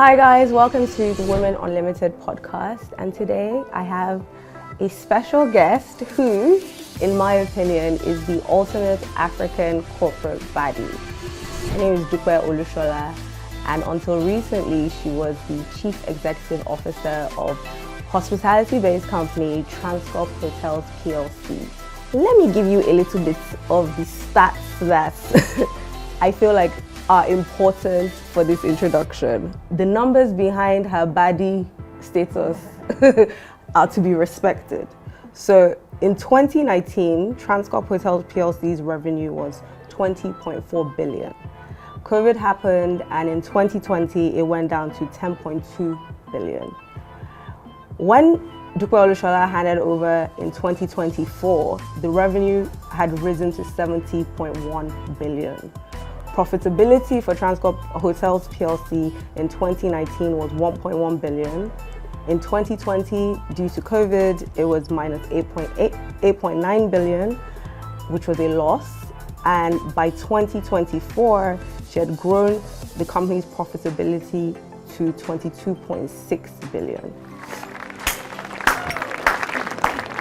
Hi guys, welcome to the Women Unlimited podcast, and today I have a special guest who, in my opinion, is the ultimate African corporate baddie. Her name is Dupe Olusola, and until recently she was the Chief Executive Officer of hospitality-based company Transcorp Hotels Plc. Let me give you a little bit of the stats that I feel like are important for this introduction. The numbers behind her baddie status are to be respected. So in 2019, Transcorp Hotels Plc's revenue was 20.4 billion. COVID happened, and in 2020 it went down to 10.2 billion. When Dupe Olusola handed over in 2024, the revenue had risen to 70.1 billion. Profitability for Transcorp Hotels Plc in 2019 was 1.1 billion. In 2020, due to COVID, it was minus 8.9 billion, which was a loss. And by 2024, she had grown the company's profitability to 22.6 billion.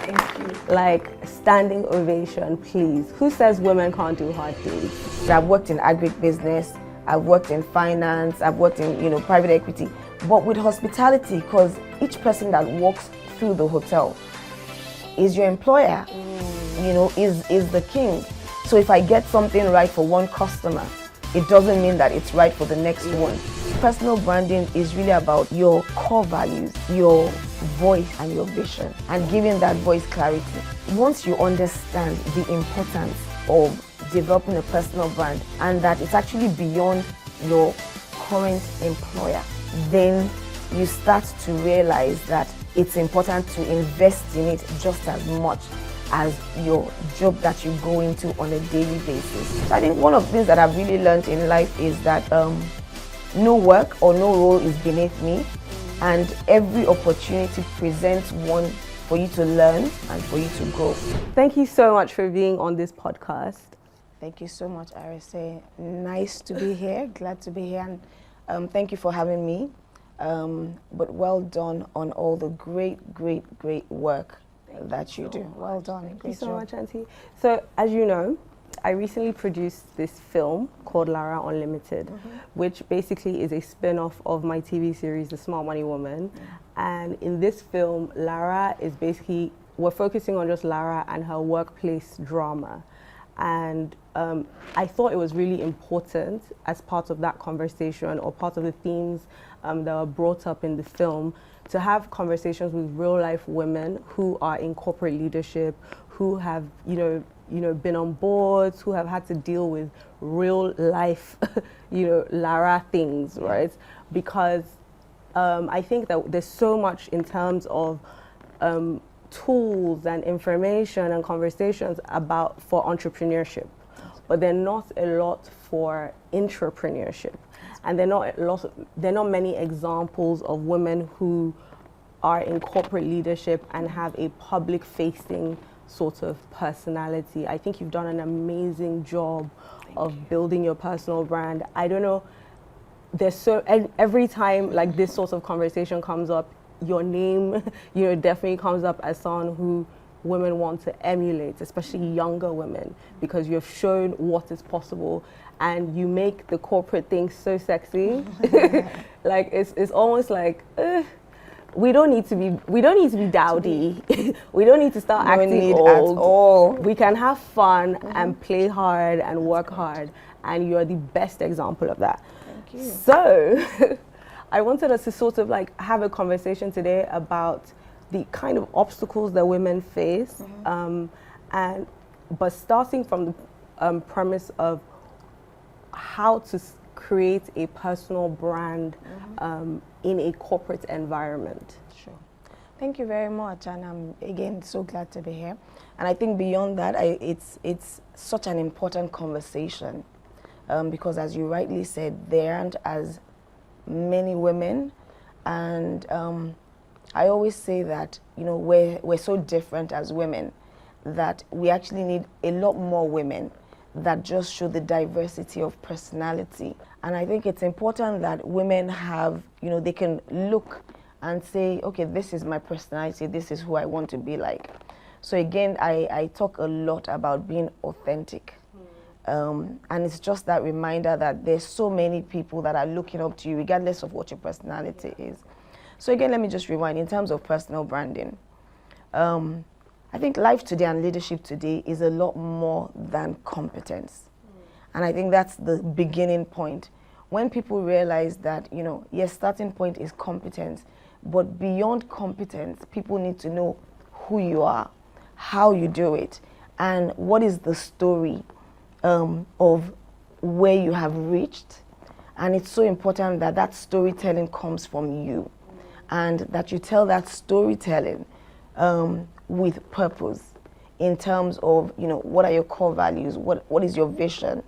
Thank you. Like, standing ovation, please. Who says women can't do hard things? I've worked in agribusiness, I've worked in finance, I've worked in private equity, but with hospitality, because each person that walks through the hotel is your employer, is the king. So if I get something right for one customer, it doesn't mean that it's right for the next one. Personal branding is really about your core values, your voice and your vision, and giving that voice clarity. Once you understand the importance of developing a personal brand and that it's actually beyond your current employer, then you start to realize that it's important to invest in it just as much as your job that you go into on a daily basis. So I think one of the things that I've really learned in life is that no work or no role is beneath me, and every opportunity presents one for you to learn and for you to grow. Thank you so much for being on this podcast. Thank you so much, Arese. Nice to be here, glad to be here, and thank you for having me. But well done on all the great work that you do. Well done. Thank you so much, Auntie. So, as you know, I recently produced this film called Lara Unlimited, which basically is a spin-off of my TV series, The Smart Money Woman. And in this film, Lara is basically, we're focusing on just Lara and her workplace drama. And I thought it was really important as part of that conversation, or part of the themes that were brought up in the film, to have conversations with real life women who are in corporate leadership, who have been on boards, who have had to deal with real life Lara things, right? Because I think that there's so much in terms of tools and information and conversations for entrepreneurship, but they're not a lot for intrapreneurship, and there are not many examples of women who are in corporate leadership and have a public-facing sort of personality. I think you've done an amazing job of building your personal brand. I don't know, every time like this sort of conversation comes up, your name, definitely comes up as someone who women want to emulate, especially younger women, because you've shown what is possible and you make the corporate thing so sexy. Like it's almost like we don't need to be dowdy. We don't need to start acting old. At all. We can have fun and play hard and work hard, and you're the best example of that. Thank you. So I wanted us to sort of like have a conversation today about the kind of obstacles that women face, but starting from the premise of how to create a personal brand in a corporate environment. Sure. Thank you very much, and I'm again so glad to be here. And I think beyond that, it's such an important conversation because, as you rightly said, there aren't as many women, and I always say that we're so different as women that we actually need a lot more women that just show the diversity of personality. And I think it's important that women have, they can look and say, okay, this is my personality, this is who I want to be like. So again, I talk a lot about being authentic. And it's just that reminder that there's so many people that are looking up to you regardless of what your personality is. So again, let me just rewind. In terms of personal branding, I think life today and leadership today is a lot more than competence. And I think that's the beginning point. When people realize that, yes, starting point is competence, but beyond competence, people need to know who you are, how you do it, and what is the story of where you have reached. And it's so important that that storytelling comes from you, and that you tell that storytelling with purpose, in terms of, what are your core values, what is your vision,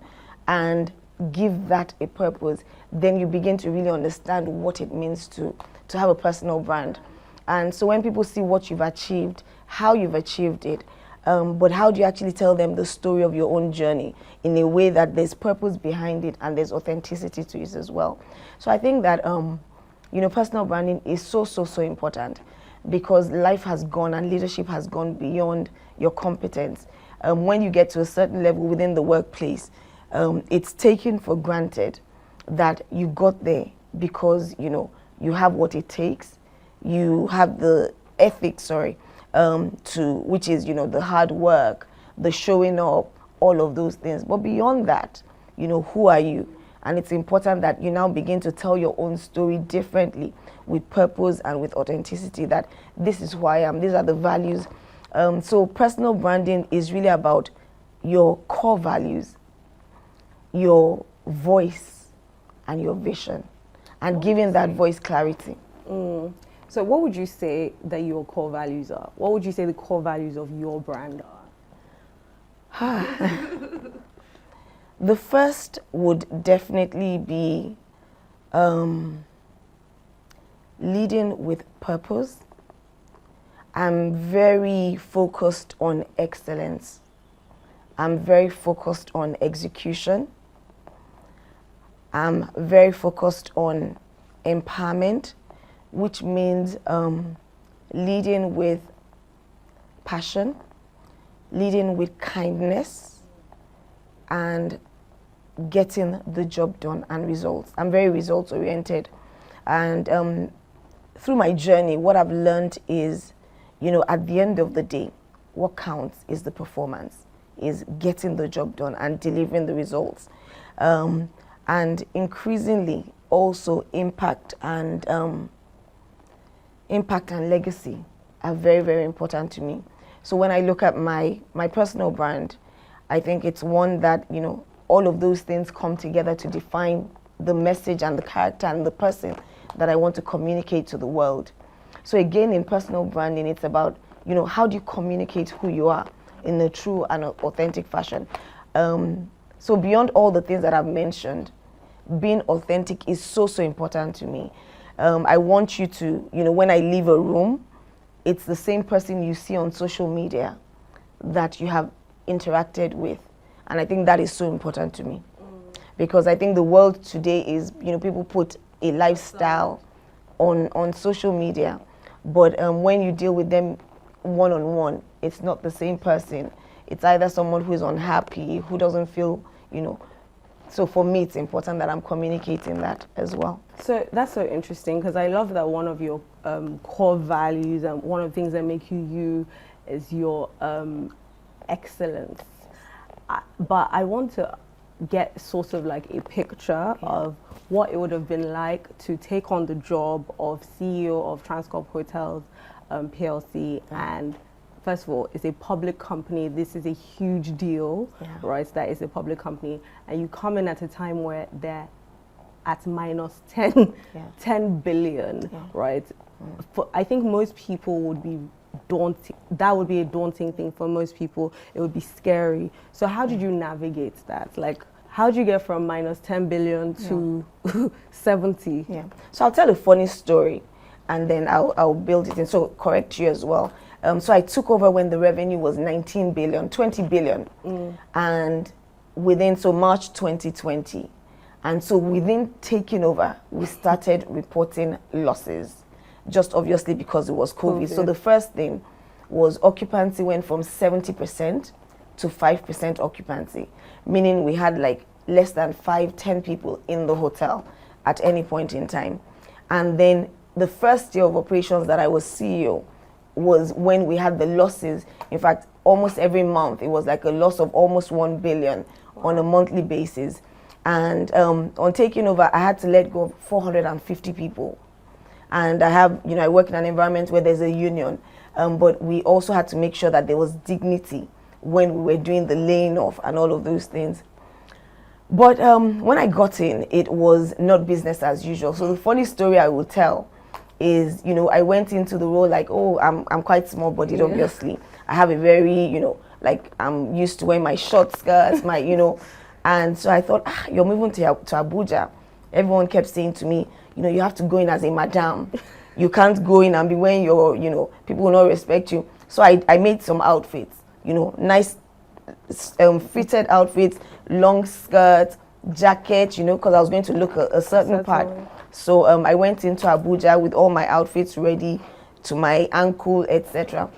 and give that a purpose. Then you begin to really understand what it means to have a personal brand. And so when people see what you've achieved, how you've achieved it, but how do you actually tell them the story of your own journey in a way that there's purpose behind it and there's authenticity to it as well. So I think that personal branding is so important, because life has gone and leadership has gone beyond your competence. When you get to a certain level within the workplace, it's taken for granted that you got there because, you have what it takes, you have the ethics, which is, the hard work, the showing up, all of those things. But beyond that, who are you? And it's important that you now begin to tell your own story differently, with purpose and with authenticity, that this is who I am, these are the values. So personal branding is really about your core values, your voice, and your vision, and giving that voice clarity. So what would you say that your core values are? What would you say the core values of your brand are? The first would definitely be leading with purpose. I'm very focused on excellence. I'm very focused on execution. I'm very focused on empowerment, which means leading with passion, leading with kindness, and getting the job done and results. I'm very results oriented. And through my journey, what I've learned is, at the end of the day, what counts is the performance, is getting the job done and delivering the results. And increasingly also impact and legacy are very, very important to me. So when I look at my personal brand, I think it's one that, all of those things come together to define the message and the character and the person that I want to communicate to the world. So again, in personal branding, it's about, how do you communicate who you are in a true and authentic fashion. So beyond all the things that I've mentioned, being authentic is so important to me. I want you to, when I leave a room, it's the same person you see on social media that you have interacted with. And I think that is so important to me. Because I think the world today is, people put a lifestyle on social media, but when you deal with them one-on-one, it's not the same person. It's either someone who is unhappy, who doesn't feel, So for me, it's important that I'm communicating that as well. So that's so interesting, because I love that one of your core values and one of the things that make you you is your excellence. But I want to get sort of like a picture of what it would have been like to take on the job of CEO of Transcorp Hotels Plc. And first of all, it's a public company. This is a huge deal, right? That is a public company. And you come in at a time where they're at minus 10 billion, right? I think most people would be daunting. That would be a daunting thing for most people. It would be scary. So how did you navigate that? Like, how did you get from minus 10 billion to 70? So I'll tell a funny story, and then I'll build it in. So correct you as well. So I took over when the revenue was 19 billion, 20 billion. And so March 2020. And so within taking over, we started reporting losses, just obviously because it was COVID. So the first thing was occupancy went from 70% to 5% occupancy, meaning we had like less than 10 people in the hotel at any point in time. And then the first year of operations that I was CEO was when we had the losses. In fact, almost every month, it was like a loss of almost 1 billion on a monthly basis. And on taking over, I had to let go of 450 people. And I work in an environment where there's a union, but we also had to make sure that there was dignity when we were doing the laying off and all of those things. But when I got in, it was not business as usual. So the funny story I will tell is, I went into the role like, oh, I'm quite small-bodied, obviously. I have a very, I'm used to wearing my short skirts, and so I thought, you're moving to Abuja. Everyone kept saying to me, you have to go in as a madam. You can't go in and be wearing your, people will not respect you. So I made some outfits, nice fitted outfits, long skirts, jacket, because I was going to look a certain part. So I went into Abuja with all my outfits ready to my ankle, etc.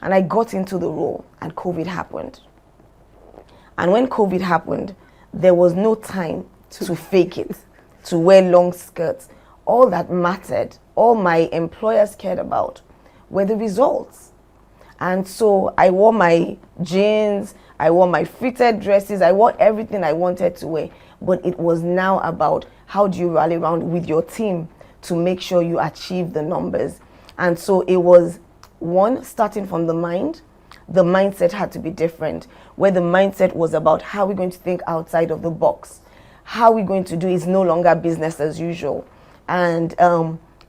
And I got into the role and COVID happened. And when COVID happened, there was no time to fake it, to wear long skirts. All that mattered, all my employers cared about were the results. And so I wore my jeans, I wore my fitted dresses, I wore everything I wanted to wear. But it was now about how do you rally around with your team to make sure you achieve the numbers. And so it was, one, starting from the mind. The mindset had to be different, where the mindset was about how we're going to think outside of the box. How we're going to do is no longer business as usual. And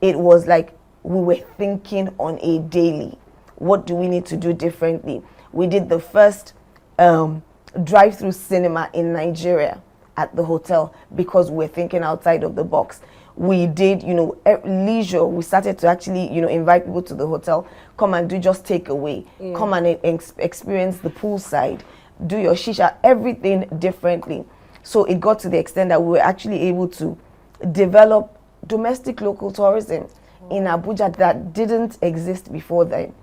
it was like we were thinking on a daily. What do we need to do differently? We did the first drive-through cinema in Nigeria at the hotel because we're thinking outside of the box. We did, leisure. We started to actually, invite people to the hotel. Come and do just takeaway. Come and experience the poolside. Do your shisha, everything differently. So it got to the extent that we were actually able to develop domestic local tourism in Abuja that didn't exist before then.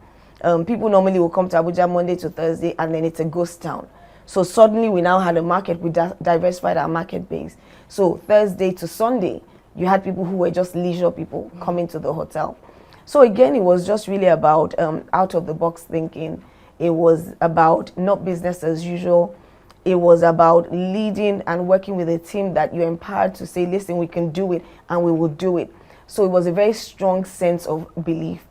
People normally will come to Abuja Monday to Thursday and then it's a ghost town. So suddenly we now had a market, we diversified our market base. So Thursday to Sunday, you had people who were just leisure people coming to the hotel. So again, it was just really about out of the box thinking. It was about not business as usual. It was about leading and working with a team that you're empowered to say, listen, we can do it and we will do it. So it was a very strong sense of belief.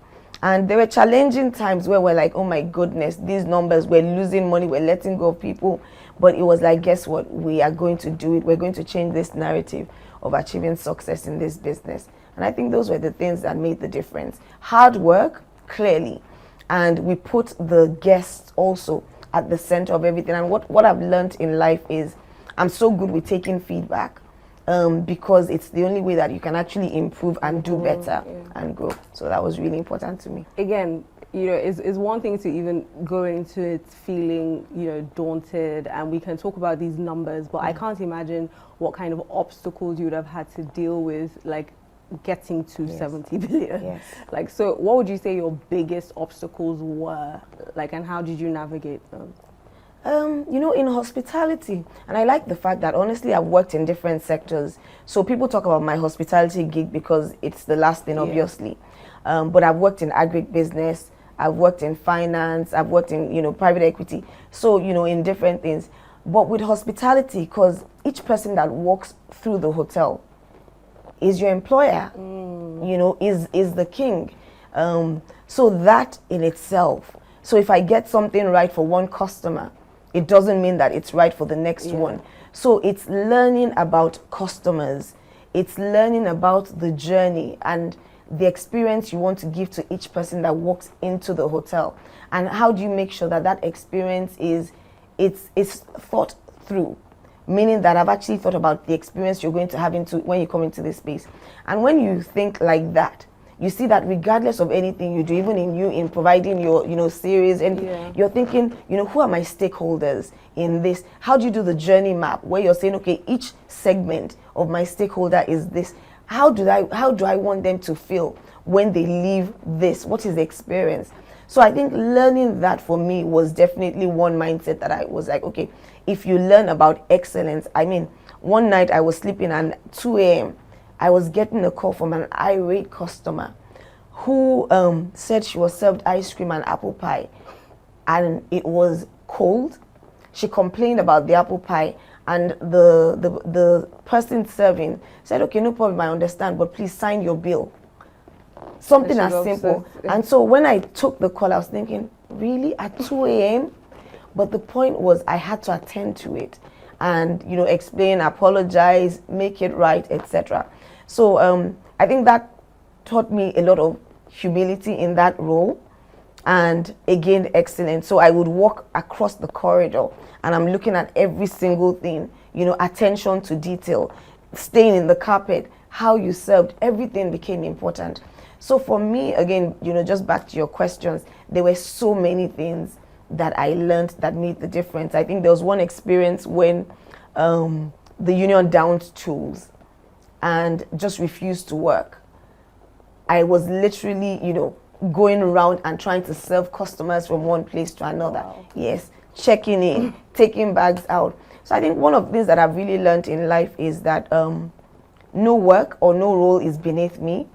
And there were challenging times where we're like, oh my goodness, these numbers, we're losing money, we're letting go of people. But it was like, guess what? We are going to do it. We're going to change this narrative of achieving success in this business. And I think those were the things that made the difference. Hard work, clearly. And we put the guests also at the center of everything. And what I've learned in life is I'm so good with taking feedback. Because it's the only way that you can actually improve and do better and grow. So that was really important to me. Again, it's one thing to even go into it feeling, daunted, and we can talk about these numbers, but I can't imagine what kind of obstacles you would have had to deal with, like getting to 70 billion. Yes. Like, so what would you say your biggest obstacles were, like, and how did you navigate them? In hospitality, and I like the fact that honestly I've worked in different sectors. So people talk about my hospitality gig because it's the last thing, obviously. But I've worked in agribusiness, I've worked in finance, I've worked in, private equity. So, in different things. But with hospitality, because each person that walks through the hotel is your employer, is the king. So that in itself. So if I get something right for one customer, it doesn't mean that it's right for the next one. So it's learning about customers. It's learning about the journey and the experience you want to give to each person that walks into the hotel. And how do you make sure that that experience is thought through? Meaning that I've actually thought about the experience you're going to have when you come into this space. And when you think like that, you see that regardless of anything you do, even in providing your, series, and you're thinking, who are my stakeholders in this? How do you do the journey map where you're saying, okay, each segment of my stakeholder is this. How do I want them to feel when they leave this? What is the experience? So I think learning that for me was definitely one mindset that I was like, okay, if you learn about excellence, I mean, one night I was sleeping and at 2 a.m. I was getting a call from an irate customer who said she was served ice cream and apple pie and it was cold. She complained about the apple pie, and the person serving said, okay, no problem, I understand, but please sign your bill. Something as simple. And so when I took the call, I was thinking, really, at 2 a.m.? But the point was I had to attend to it and, explain, apologize, make it right, etc. So I think that taught me a lot of humility in that role, and again, excellence. So I would walk across the corridor and I'm looking at every single thing, attention to detail, staying in the carpet, how you served, everything became important. So for me, again, just back to your questions, there were so many things that I learned that made the difference. I think there was one experience when the union downed tools and just refused to work. I was literally, going around and trying to serve customers from one place to another. Wow. Yes, checking in, taking bags out. So I think one of the things that I've really learned in life is that no work or no role is beneath me,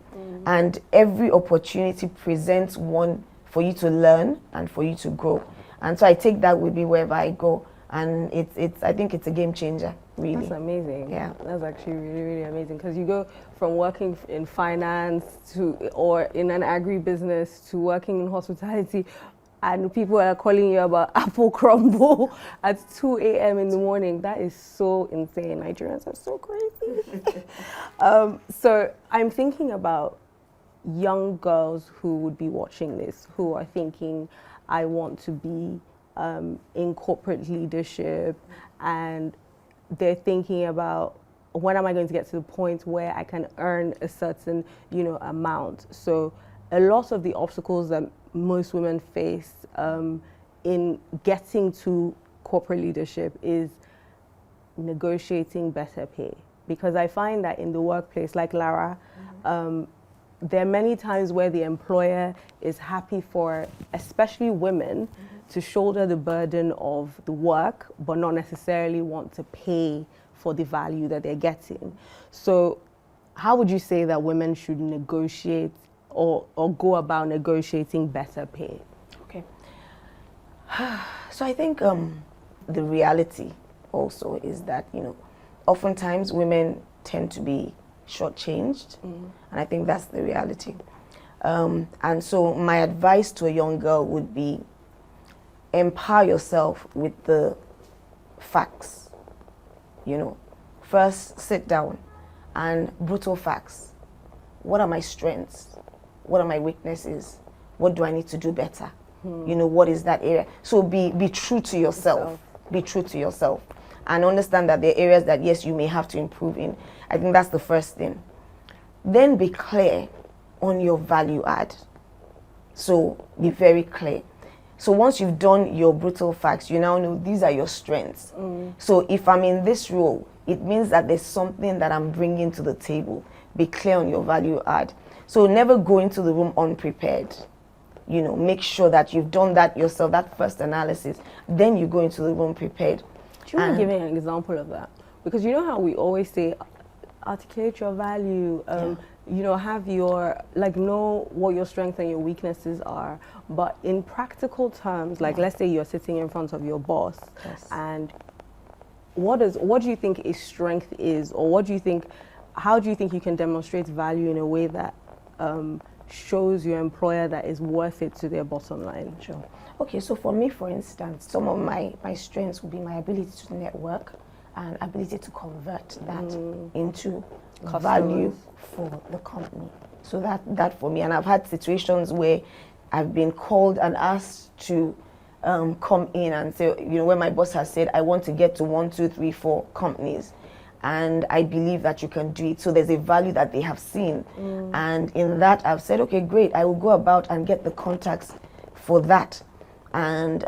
and every opportunity presents one for you to learn and for you to grow. And so I take that with me wherever I go, and I think it's a game changer, really. That's amazing. Yeah, that's actually really, really amazing, because you go from working in finance or in an agri-business to working in hospitality, and people are calling you about apple crumble at 2 a.m. in the morning. That is so insane. Nigerians are so crazy. So I'm thinking about young girls who would be watching this, who are thinking, I want to be in corporate leadership, and they're thinking about, when am I going to get to the point where I can earn a certain, amount? So a lot of the obstacles that most women face in getting to corporate leadership is negotiating better pay. Because I find that in the workplace, like Lara, there are many times where the employer is happy for, especially women, to shoulder the burden of the work, but not necessarily want to pay for the value that they're getting. So how would you say that women should negotiate or go about negotiating better pay? Okay. So I think the reality also is that, oftentimes women tend to be shortchanged, and I think that's the reality. And so my advice to a young girl would be, empower yourself with the facts. First sit down and brutal facts. What are my strengths? What are my weaknesses? What do I need to do better? What is that area? So be true to yourself. Be true to yourself, and understand that there are areas that, yes, you may have to improve in. I think that's the first thing. Then be clear on your value add. So be very clear. So once you've done your brutal facts, you now know these are your strengths. So if I'm in this role, it means that there's something that I'm bringing to the table. Be clear on your value add. So never go into the room unprepared. Make sure that you've done that yourself, that first analysis. Then you go into the room prepared. Do you want to give me an example of that? Because you know how we always say, articulate your value, have your, know what your strengths and your weaknesses are. But in practical terms, let's say you're sitting in front of your boss, and what do you think a strength is, or how do you think you can demonstrate value in a way that shows your employer that is worth it to their bottom line? Sure. Okay, so for me, for instance, some of my strengths would be my ability to network and ability to convert that into value for the company. So that for me, and I've had situations where I've been called and asked to come in and say, when my boss has said, I want to get to 1, 2, 3, 4 companies. and I believe that you can do it. So there's a value that they have seen. And in that, I've said, okay, great, I will go about and get the contacts for that. And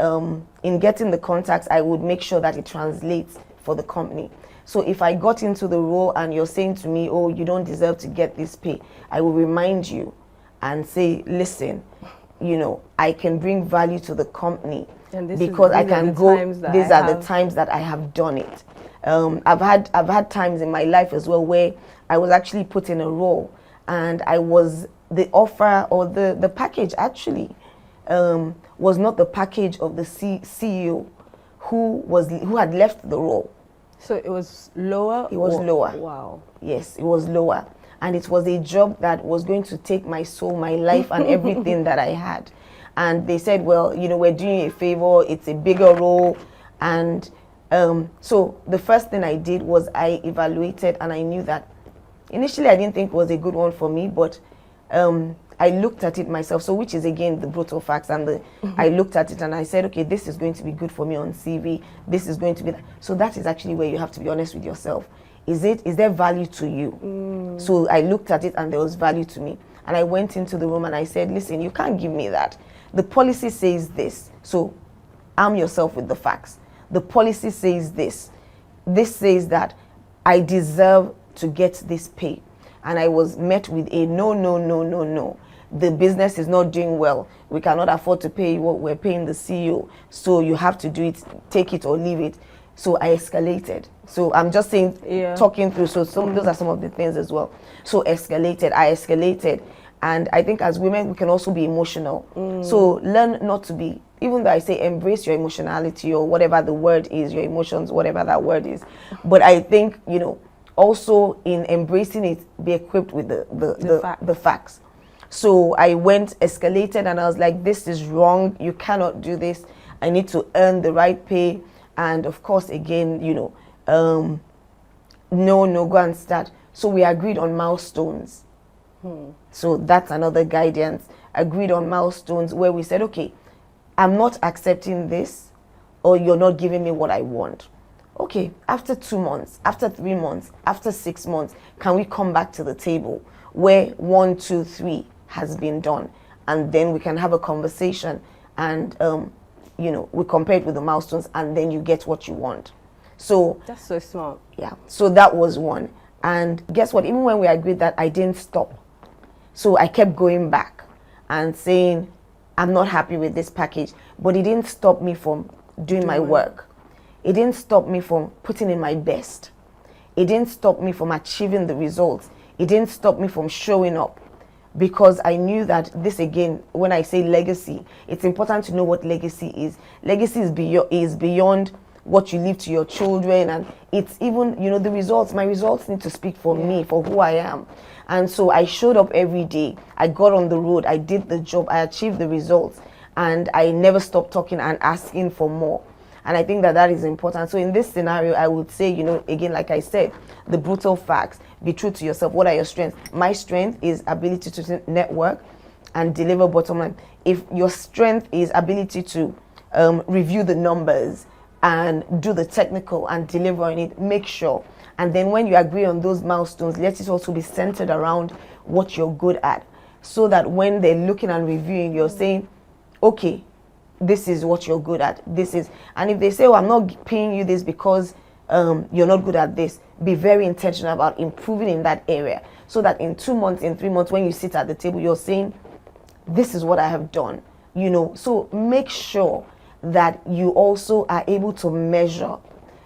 in getting the contacts, I would make sure that it translates for the company. So if I got into the role and you're saying to me, oh, you don't deserve to get this pay, I will remind you and say, listen, you know, I can bring value to the company because I can go, these are the times that I have done it. I've had times in my life as well where I was actually put in a role and I was the offer or the package actually was not the package of the CEO who had left the role. So it was lower? It was lower. Wow. Yes, it was lower. And it was a job that was going to take my soul, my life, and everything that I had. And they said, well, you know, we're doing you a favor, it's a bigger role. And so the first thing I did was I evaluated, and I knew that initially I didn't think it was a good one for me, but I looked at it myself. So which is again the brutal facts, and I looked at it and I said, okay, this is going to be good for me on CV. This is going to be so that is actually where you have to be honest with yourself. Is there value to you? So I looked at it and there was value to me. And I went into the room and I said, listen, you can't give me that. The policy says this. So arm yourself with the facts. The policy says this. This says that I deserve to get this pay. And I was met with a no, no, no, no, no. The business is not doing well. We cannot afford to pay what we're paying the CEO. So you have to do it, take it or leave it. So I escalated. So I'm just saying, talking through. So those are some of the things as well. So I escalated. And I think as women, we can also be emotional. So learn not to be, even though I say embrace your emotionality or whatever the word is, your emotions, whatever that word is. But I think, you know, also in embracing it, be equipped with the facts. So I escalated, and I was like, this is wrong. You cannot do this. I need to earn the right pay. And of course, again, you know, no, go and start. So we agreed on milestones. So that's another guidance. Agreed on milestones where we said, okay, I'm not accepting this, or you're not giving me what I want. Okay, after 2 months, after 3 months, after 6 months, can we come back to the table where 1, 2, 3 has been done? And then we can have a conversation and, you know, we compare it with the milestones, and then you get what you want. So that's so smart. Yeah, so that was one. And guess what? Even when we agreed that, I didn't stop. So I kept going back and saying, I'm not happy with this package. But it didn't stop me from doing my work. It didn't stop me from putting in my best. It didn't stop me from achieving the results. It didn't stop me from showing up. Because I knew that this, again, when I say legacy, it's important to know what legacy is. Legacy is beyond what you leave to your children, and it's even, you know, the results. My results need to speak for me, for who I am. And so I showed up every day. I got on the road. I did the job. I achieved the results. And I never stopped talking and asking for more. And I think that that is important. So in this scenario, I would say, you know, again, like I said, the brutal facts, be true to yourself. What are your strengths? My strength is ability to network and deliver bottom line. If your strength is ability to review the numbers and do the technical and deliver on it, make sure. And then when you agree on those milestones, let it also be centered around what you're good at. So that when they're looking and reviewing, you're saying, okay, this is what you're good at. This is, and if they say, oh, I'm not paying you this because you're not good at this, be very intentional about improving in that area. So that in 2 months, in 3 months, when you sit at the table, you're saying, this is what I have done. You know, so make sure that you also are able to measure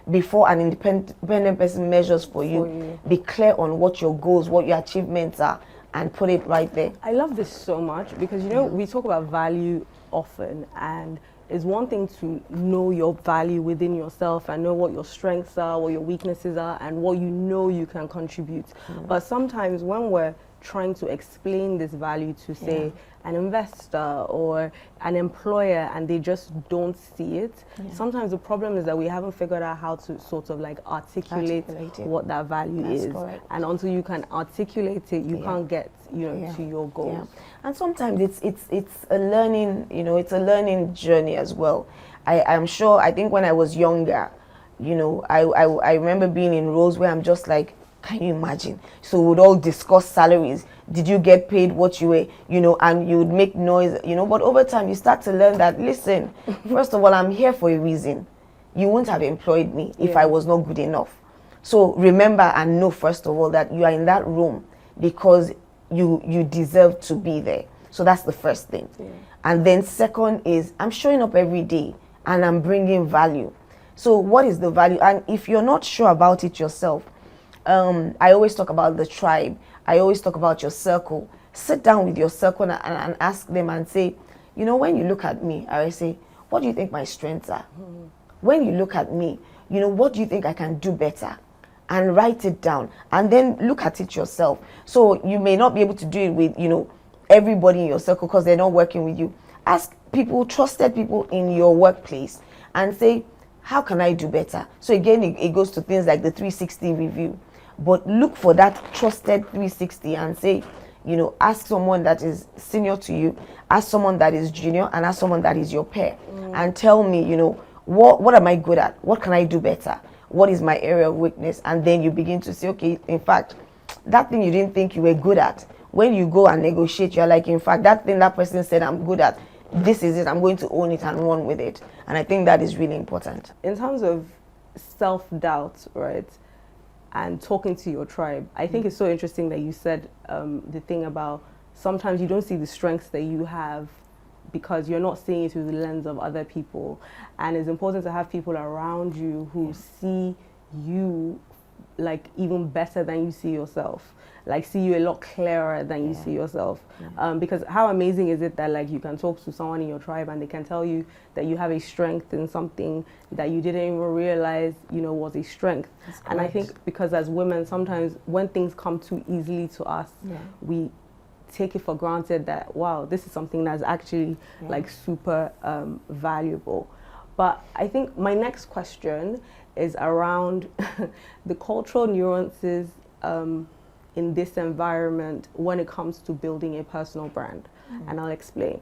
before an independent person measures for you. Be clear on what your goals, what your achievements are, and put it right there. I love this so much because, you know, we talk about value often, and it's one thing to know your value within yourself and know what your strengths are, what your weaknesses are, and what you know you can contribute. But sometimes when we're trying to explain this value to, say, an investor or an employer, and they just don't see it, sometimes the problem is that we haven't figured out how to sort of like articulate what that value is. Correct. And until you can articulate it, you can't get, you know, to your goals. And sometimes it's a learning, you know, it's a learning journey as well. I'm sure, I think when I was younger, You know, I remember being in roles where I'm just like, can you imagine? So we would all discuss salaries. Did you get paid what you were, you know, and you would make noise, you know, but over time you start to learn that, listen, first of all, I'm here for a reason. You wouldn't have employed me if I was not good enough. So remember and know, first of all, that you are in that room because you deserve to be there. So that's the first thing. Yeah. And then second is, I'm showing up every day and I'm bringing value. So what is the value? And if you're not sure about it yourself, I always talk about the tribe. I always talk about your circle. Sit down with your circle and ask them and say, you know, when you look at me, I say, what do you think my strengths are? When you look at me, you know, what do you think I can do better? And write it down and then look at it yourself. So you may not be able to do it with, you know, everybody in your circle because they're not working with you. Ask people, trusted people in your workplace, and say, how can I do better? So again, it goes to things like the 360 review. But look for that trusted 360 and say, you know, ask someone that is senior to you, ask someone that is junior, and ask someone that is your peer. And tell me, you know, what am I good at? What can I do better? What is my area of weakness? And then you begin to say, okay, in fact, that thing you didn't think you were good at, when you go and negotiate, you're like, in fact, that thing that person said I'm good at, this is it, I'm going to own it and run with it. And I think that is really important. In terms of self-doubt, right, and talking to your tribe, I think it's so interesting that you said the thing about sometimes you don't see the strengths that you have because you're not seeing it through the lens of other people. And it's important to have people around you who see you like even better than you see yourself, like see you a lot clearer than you see yourself. Because how amazing is it that like you can talk to someone in your tribe and they can tell you that you have a strength in something that you didn't even realize, you know, was a strength. And I think because as women, sometimes when things come too easily to us, we take it for granted that, wow, this is something that's actually like super valuable. But I think my next question is around the cultural nuances in this environment when it comes to building a personal brand. And I'll explain.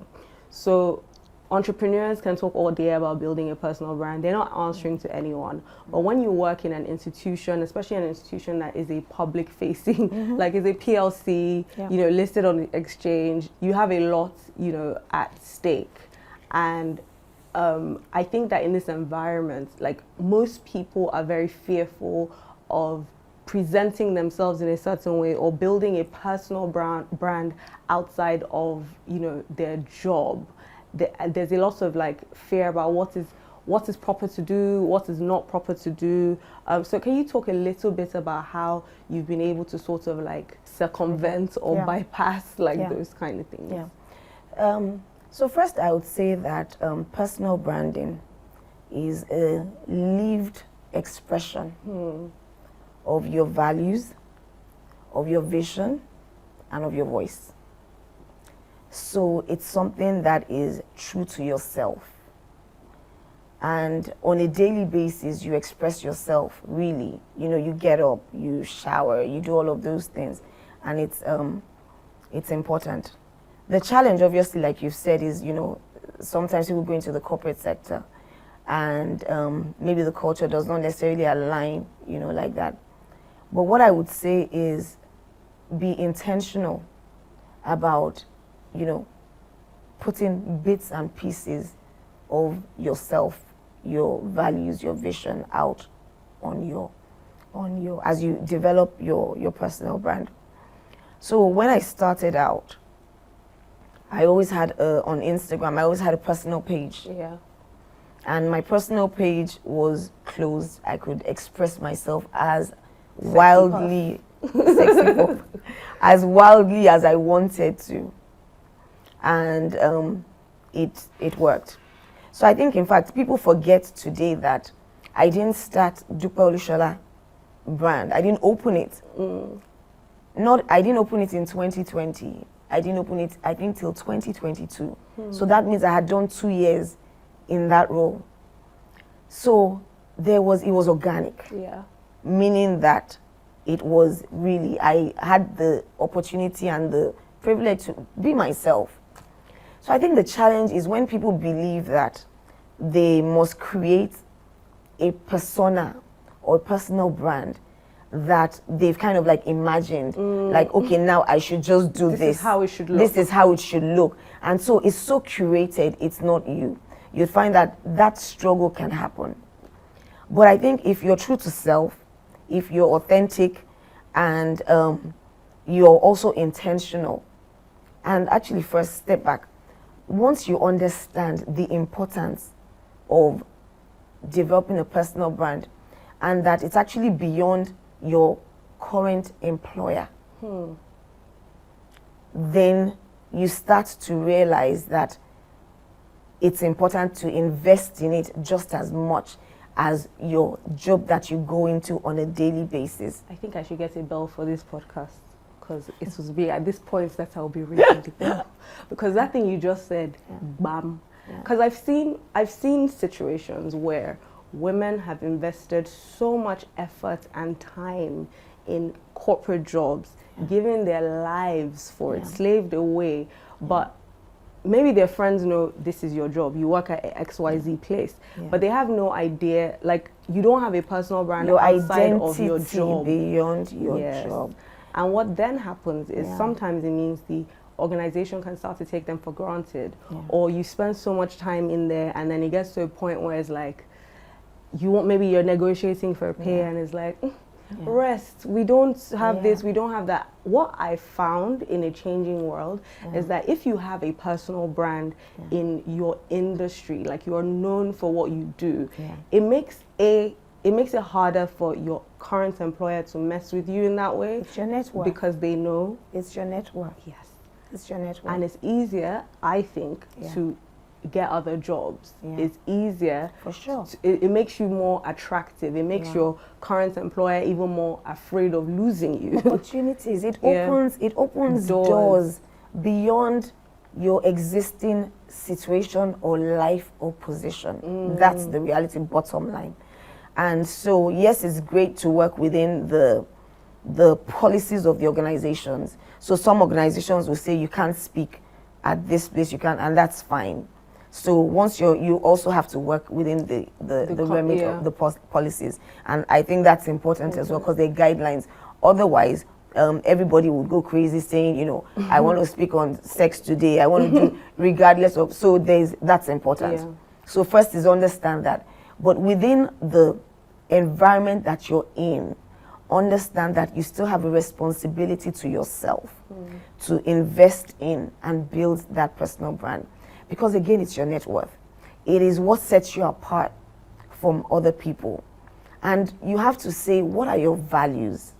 So entrepreneurs can talk all day about building a personal brand. They're not answering to anyone. But when you work in an institution, especially an institution that is a public facing, like is a PLC, you know, listed on the exchange, you have a lot, you know, at stake. And I think that in this environment, like most people are very fearful of presenting themselves in a certain way or building a personal brand outside of, you know, their job. There's a lot of like fear about what is proper to do, what is not proper to do. So can you talk a little bit about how you've been able to sort of like circumvent or bypass like those kind of things? So first I would say that personal branding is a lived expression of your values, of your vision, and of your voice. So it's something that is true to yourself. And on a daily basis, you express yourself, really. You know, you get up, you shower, you do all of those things. And it's important. The challenge, obviously, like you've said, is, you know, sometimes people go into the corporate sector and maybe the culture does not necessarily align, you know, like that. But what I would say is be intentional about, you know, putting bits and pieces of yourself, your values, your vision out on your as you develop your personal brand. So when I started out, I always had on Instagram, I always had a personal page. And my personal page was closed. I could express myself as wildly sexy as wildly as I wanted to. And it worked. So I think, in fact, people forget today that I didn't start Dupe Olusola brand. I didn't open it. I didn't open it in 2020. I didn't open it, I think, till 2022. So that means I had done 2 years in that role. So it was organic. Meaning that it was really, I had the opportunity and the privilege to be myself. So I think the challenge is when people believe that they must create a persona or personal brand that they've kind of like imagined, like, okay, now I should just do this. This is how it should look. This is how it should look. And so it's so curated, it's not you. You find that that struggle can happen. But I think if you're true to self, if you're authentic, and you're also intentional, and actually first step back, once you understand the importance of developing a personal brand, and that it's actually beyond your current employer, then you start to realize that it's important to invest in it just as much as your job that you go into on a daily basis. I think I should get a bell for this podcast, because it was be at this point that I'll be reading the bell. Because that thing you just said, bam. Because I've seen situations where women have invested so much effort and time in corporate jobs, giving their lives for it, slaved away, but maybe their friends know this is your job, you work at XYZ place, but they have no idea, like, you don't have a personal brand outside of your job. Beyond your job. And what then happens is sometimes it means the organization can start to take them for granted, or you spend so much time in there, and then it gets to a point where it's like, maybe you're negotiating for a pay, and it's like, rest, we don't have this, we don't have that. What I found in a changing world is that if you have a personal brand in your industry, like you are known for what you do, it makes it harder for your current employer to mess with you in that way. It's your network. Because they know. It's your network. Yes. It's your network. And it's easier, I think, to get other jobs. It's easier. For sure. It makes you more attractive. It makes your current employer even more afraid of losing you. Opportunities. It opens doors beyond your existing situation or life or position. That's the reality, bottom line. And so, yes, it's great to work within the policies of the organizations. So some organizations will say you can't speak at this place, you can, and that's fine. So once you also have to work within the remit of the policies, and I think that's important as well, because they're guidelines. Otherwise, everybody would go crazy saying, you know, I want to speak on sex today, I want to do regardless of. So that's important. So first is understand that, but within the environment that you're in, understand that you still have a responsibility to yourself to invest in and build that personal brand. Because again, it's your net worth. It is what sets you apart from other people. And you have to say, what are your values?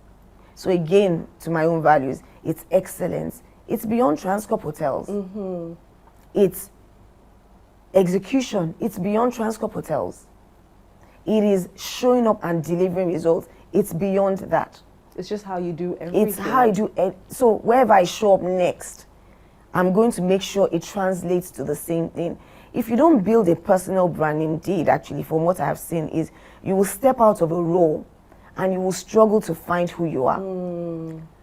So again, to my own values, it's excellence. It's beyond Transcorp Hotels. It's execution. It's beyond Transcorp Hotels. It is showing up and delivering results. It's beyond that. It's just how you do everything. It's how I do it. So wherever I show up next, I'm going to make sure it translates to the same thing. If you don't build a personal brand, indeed, actually, from what I have seen, is you will step out of a role and you will struggle to find who you are.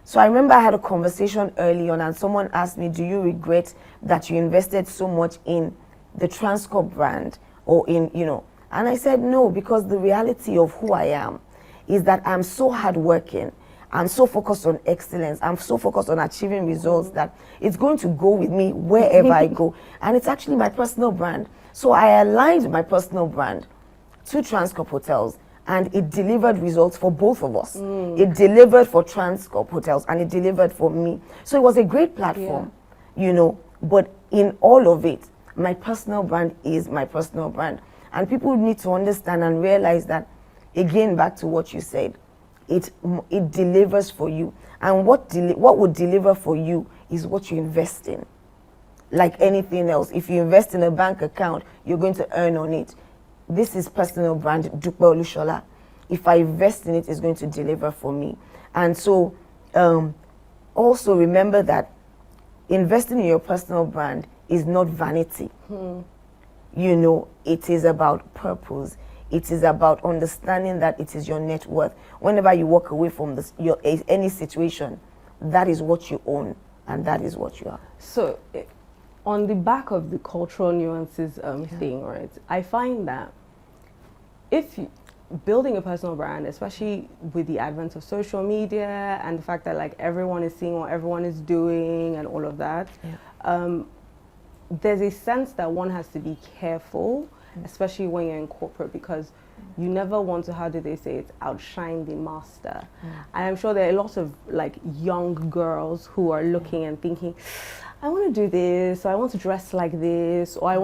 So I remember I had a conversation early on, and someone asked me, do you regret that you invested so much in the Transcorp brand or in, you know, and I said no, because the reality of who I am is that I'm so hardworking. I'm so focused on excellence. I'm so focused on achieving results that it's going to go with me wherever I go. And it's actually my personal brand. So I aligned my personal brand to Transcorp Hotels, and it delivered results for both of us. It delivered for Transcorp Hotels, and it delivered for me. So it was a great platform, you know, but in all of it, my personal brand is my personal brand. And people need to understand and realize that, again, back to what you said, it delivers for you. And what would deliver for you is what you invest in. Like anything else, if you invest in a bank account, you're going to earn on it. This is personal brand, Dupe Olusola. If I invest in it, it's going to deliver for me. And so also remember that investing in your personal brand is not vanity. You know, it is about purpose. It is about understanding that it is your net worth. Whenever you walk away from any situation, that is what you own, and that is what you are. So, on the back of the cultural nuances thing, right? I find that if you, building a personal brand, especially with the advent of social media and the fact that like everyone is seeing what everyone is doing and all of that, there's a sense that one has to be careful, especially when you're in corporate, because you never want to, how do they say it, outshine the master. And I'm sure there are lots of like young girls who are looking and thinking, I want to do this, or I want to dress like this, or I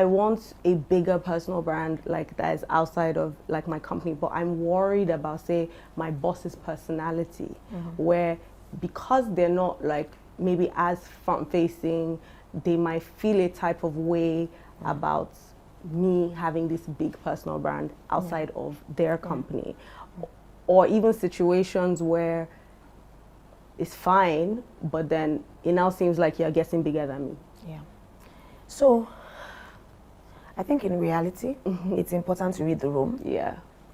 want a bigger personal brand like that is outside of like my company, but I'm worried about, say, my boss's personality, where because they're not like maybe as front facing, they might feel a type of way about me having this big personal brand outside of their company, or even situations where it's fine, but then it now seems like you're getting bigger than me. So I think in reality, it's important to read the room.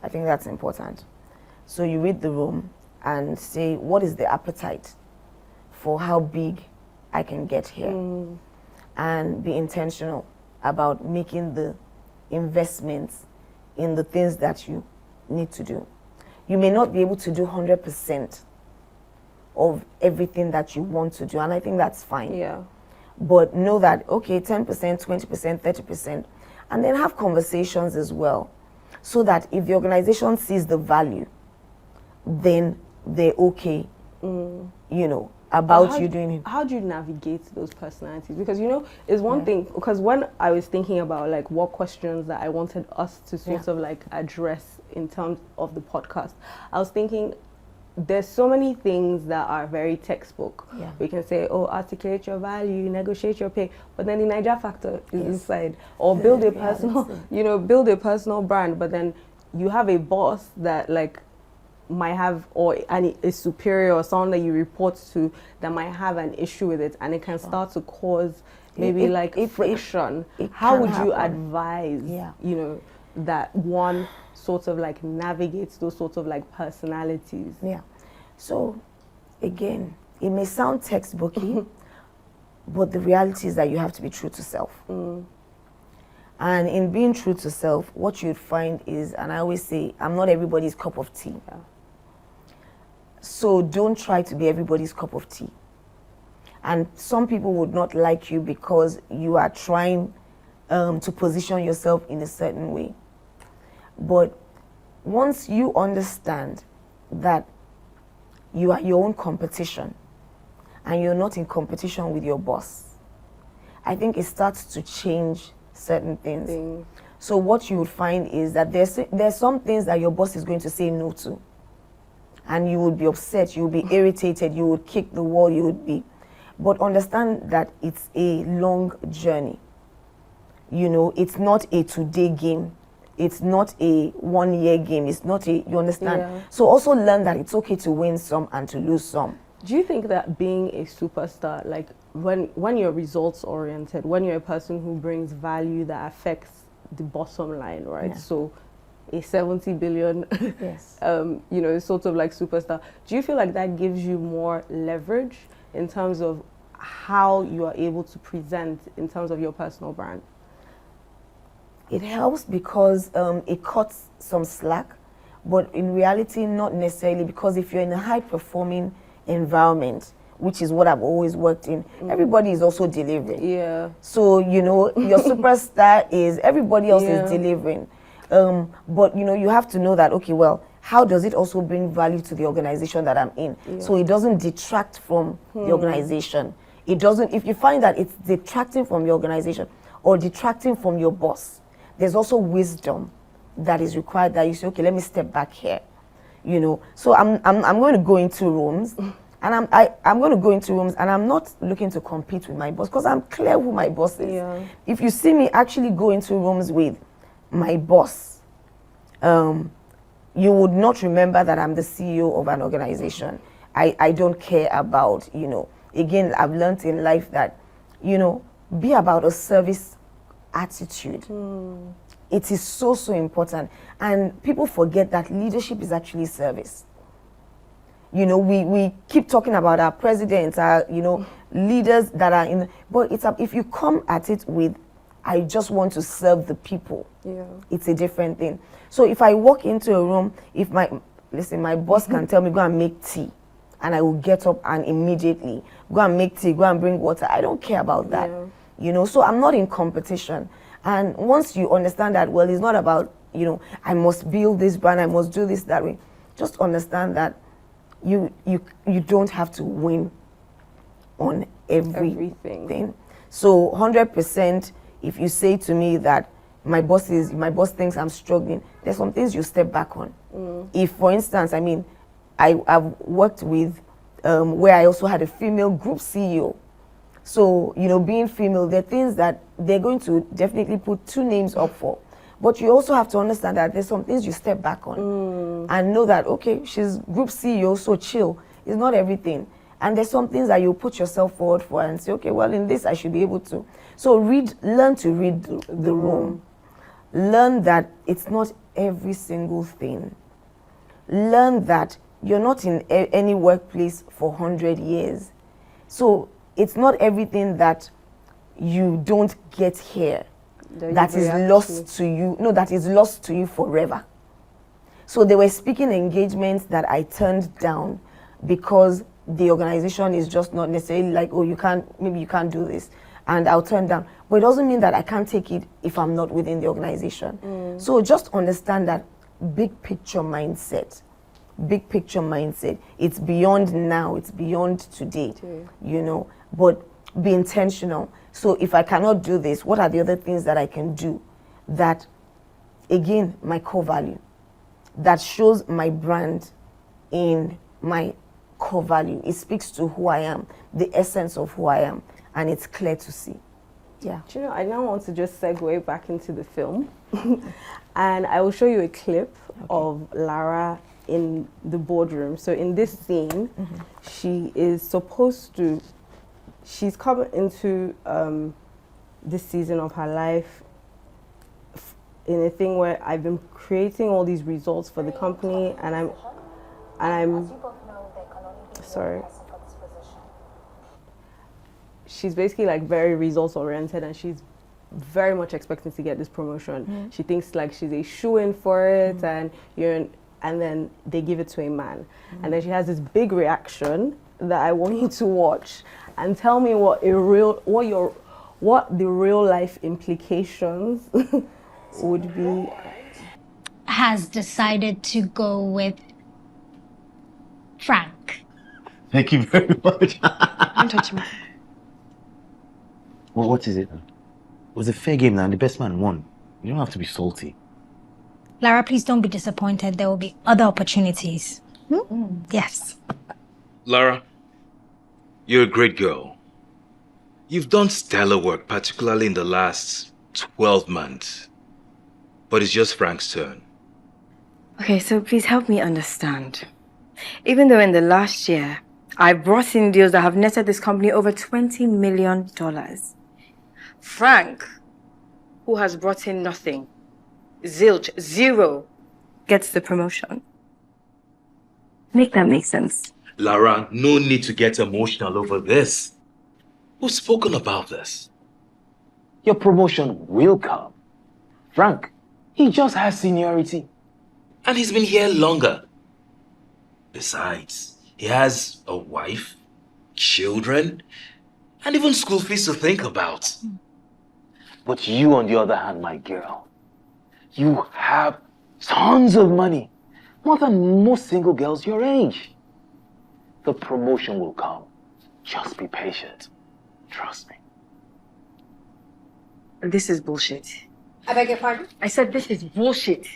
I think that's important. So you read the room and say, what is the appetite for how big I can get here? And be intentional about making the investments in the things that you need to do. You may not be able to do 100% of everything that you want to do, and I think that's fine. But know that, okay, 10%, 20%, 30%, and then have conversations as well, so that if the organization sees the value, then they're okay, you know, about you doing it. How do you navigate those personalities? Because, you know, it's one thing, because when I was thinking about like what questions that I wanted us to sort of like address in terms of the podcast, I was thinking there's so many things that are very textbook. We can say, oh, articulate your value, negotiate your pay, but then the Niger factor is inside, or build a personal, you know, build a personal brand, but then you have a boss that like might have, or a superior or someone that you report to that might have an issue with it, and it can start to cause maybe friction. How would you advise, you know, that one sort of like navigates those sorts of like personalities? So again, it may sound textbooky, but the reality is that you have to be true to self. And in being true to self, what you'd find is, and I always say, I'm not everybody's cup of tea. So don't try to be everybody's cup of tea. And some people would not like you because you are trying to position yourself in a certain way. But once you understand that you are your own competition and you're not in competition with your boss, I think it starts to change certain things. So what you would find is that there's some things that your boss is going to say no to, and you would be upset, you would be irritated, you would kick the wall, you would be, but understand that it's a long journey. You know, it's not a today game. It's not a 1 year game. It's not a, you understand? So also learn that it's okay to win some and to lose some. Do you think that being a superstar, like when you're results oriented, when you're a person who brings value that affects the bottom line, right? So a 70 billion, you know, sort of like superstar, do you feel like that gives you more leverage in terms of how you are able to present in terms of your personal brand? It helps because it cuts some slack, but in reality, not necessarily, because if you're in a high-performing environment, which is what I've always worked in, everybody is also delivering. So, you know, your superstar is, everybody else is delivering. But, you know, you have to know that, okay, well, how does it also bring value to the organization that I'm in? So it doesn't detract from the organization. It doesn't, if you find that it's detracting from your organization or detracting from your boss, there's also wisdom that is required, that you say, okay, let me step back here, you know. So I'm going to go into rooms, and I'm going to go into rooms, and I'm not looking to compete with my boss, because I'm clear who my boss is. If you see me actually go into rooms with my boss, you would not remember that I'm the CEO of an organization. I don't care about, you know, again, I've learned in life that, you know, be about a service attitude. It is so important, and people forget that leadership is actually service. You know, we keep talking about our presidents, our, you know, leaders that are in, but it's if you come at it with I just want to serve the people. Yeah. It's a different thing. So if I walk into a room, if my boss can tell me, go and make tea, and I will get up and immediately go and make tea, go and bring water. I don't care about that. Yeah. You know, so I'm not in competition. And once you understand that, well, it's not about, you know, I must build this brand, I must do this that way. Just understand that you don't have to win on everything. So 100%, if you say to me that my boss thinks I'm struggling, there's some things you step back on. If, for instance, I mean, I've worked with where I also had a female group CEO. So, you know, being female, there are things that they're going to definitely put two names up for. But you also have to understand that there's some things you step back on and know that, okay, she's group CEO, so chill. It's not everything. And there's some things that you put yourself forward for and say, okay, well, in this, I should be able to. So learn to read the room. Learn that it's not every single thing. Learn that you're not in any workplace for 100 years. So it's not everything that you don't get here that is lost to you. No, that is lost to you forever. So there were speaking engagements that I turned down because the organization is just not necessarily like, oh, maybe you can't do this, and I'll turn down. But it doesn't mean that I can't take it if I'm not within the organization. So just understand that big picture mindset. Big picture mindset. It's beyond now, it's beyond today, you know, but be intentional. So if I cannot do this, what are the other things that I can do that, again, my core value, that shows my brand in my core value. It speaks to who I am, the essence of who I am, and it's clear to see. Yeah. Do you know, I now want to just segue back into the film and I will show you a clip of Lara in the boardroom. So in this scene, she is supposed to, she's come into this season of her life in a thing where I've been creating all these results for the company, and I'm sorry. She's basically like very results oriented, and she's very much expecting to get this promotion. She thinks like she's a shoo-in for it, and and then they give it to a man, and then she has this big reaction that I want you to watch and tell me what the real life implications would be. Has decided to go with Frank. Thank you very much. Don't touch me. Well, what is it? It was a fair game now, and the best man won. You don't have to be salty. Lara, please don't be disappointed. There will be other opportunities. Yes. Lara, you're a great girl. You've done stellar work, particularly in the last 12 months. But it's just Frank's turn. Okay, so please help me understand. Even though in the last year, I brought in deals that have netted this company over $20 million. Frank, who has brought in nothing, zilch, zero, gets the promotion. Make that make sense. Lara, no need to get emotional over this. We've spoken about this. Your promotion will come. Frank, he just has seniority. And he's been here longer. Besides, he has a wife, children, and even school fees to think about. But you, on the other hand, my girl, you have tons of money. More than most single girls your age. The promotion will come. Just be patient. Trust me. This is bullshit. I beg your pardon? I said this is bullshit.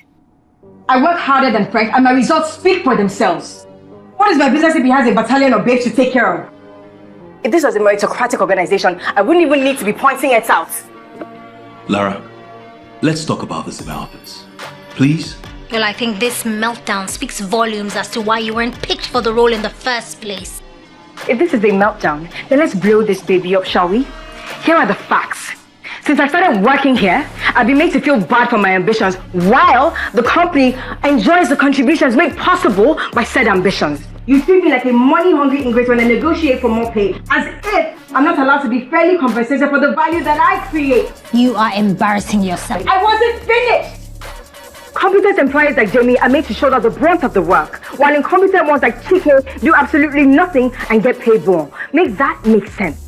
I work harder than Frank and my results speak for themselves. What is my business if he has a battalion of babes to take care of? If this was a meritocratic organization, I wouldn't even need to be pointing it out. Lara, let's talk about this in my office. Please? Well, I think this meltdown speaks volumes as to why you weren't picked for the role in the first place. If this is a meltdown, then let's blow this baby up, shall we? Here are the facts. Since I started working here, I've been made to feel bad for my ambitions, while the company enjoys the contributions made possible by said ambitions. You treat me like a money-hungry ingrate when I negotiate for more pay, as if I'm not allowed to be fairly compensated for the value that I create. You are embarrassing yourself. I wasn't finished! Competent employees like Jamie are made to shoulder the brunt of the work, while incompetent ones like Chike do absolutely nothing and get paid more. Make that make sense.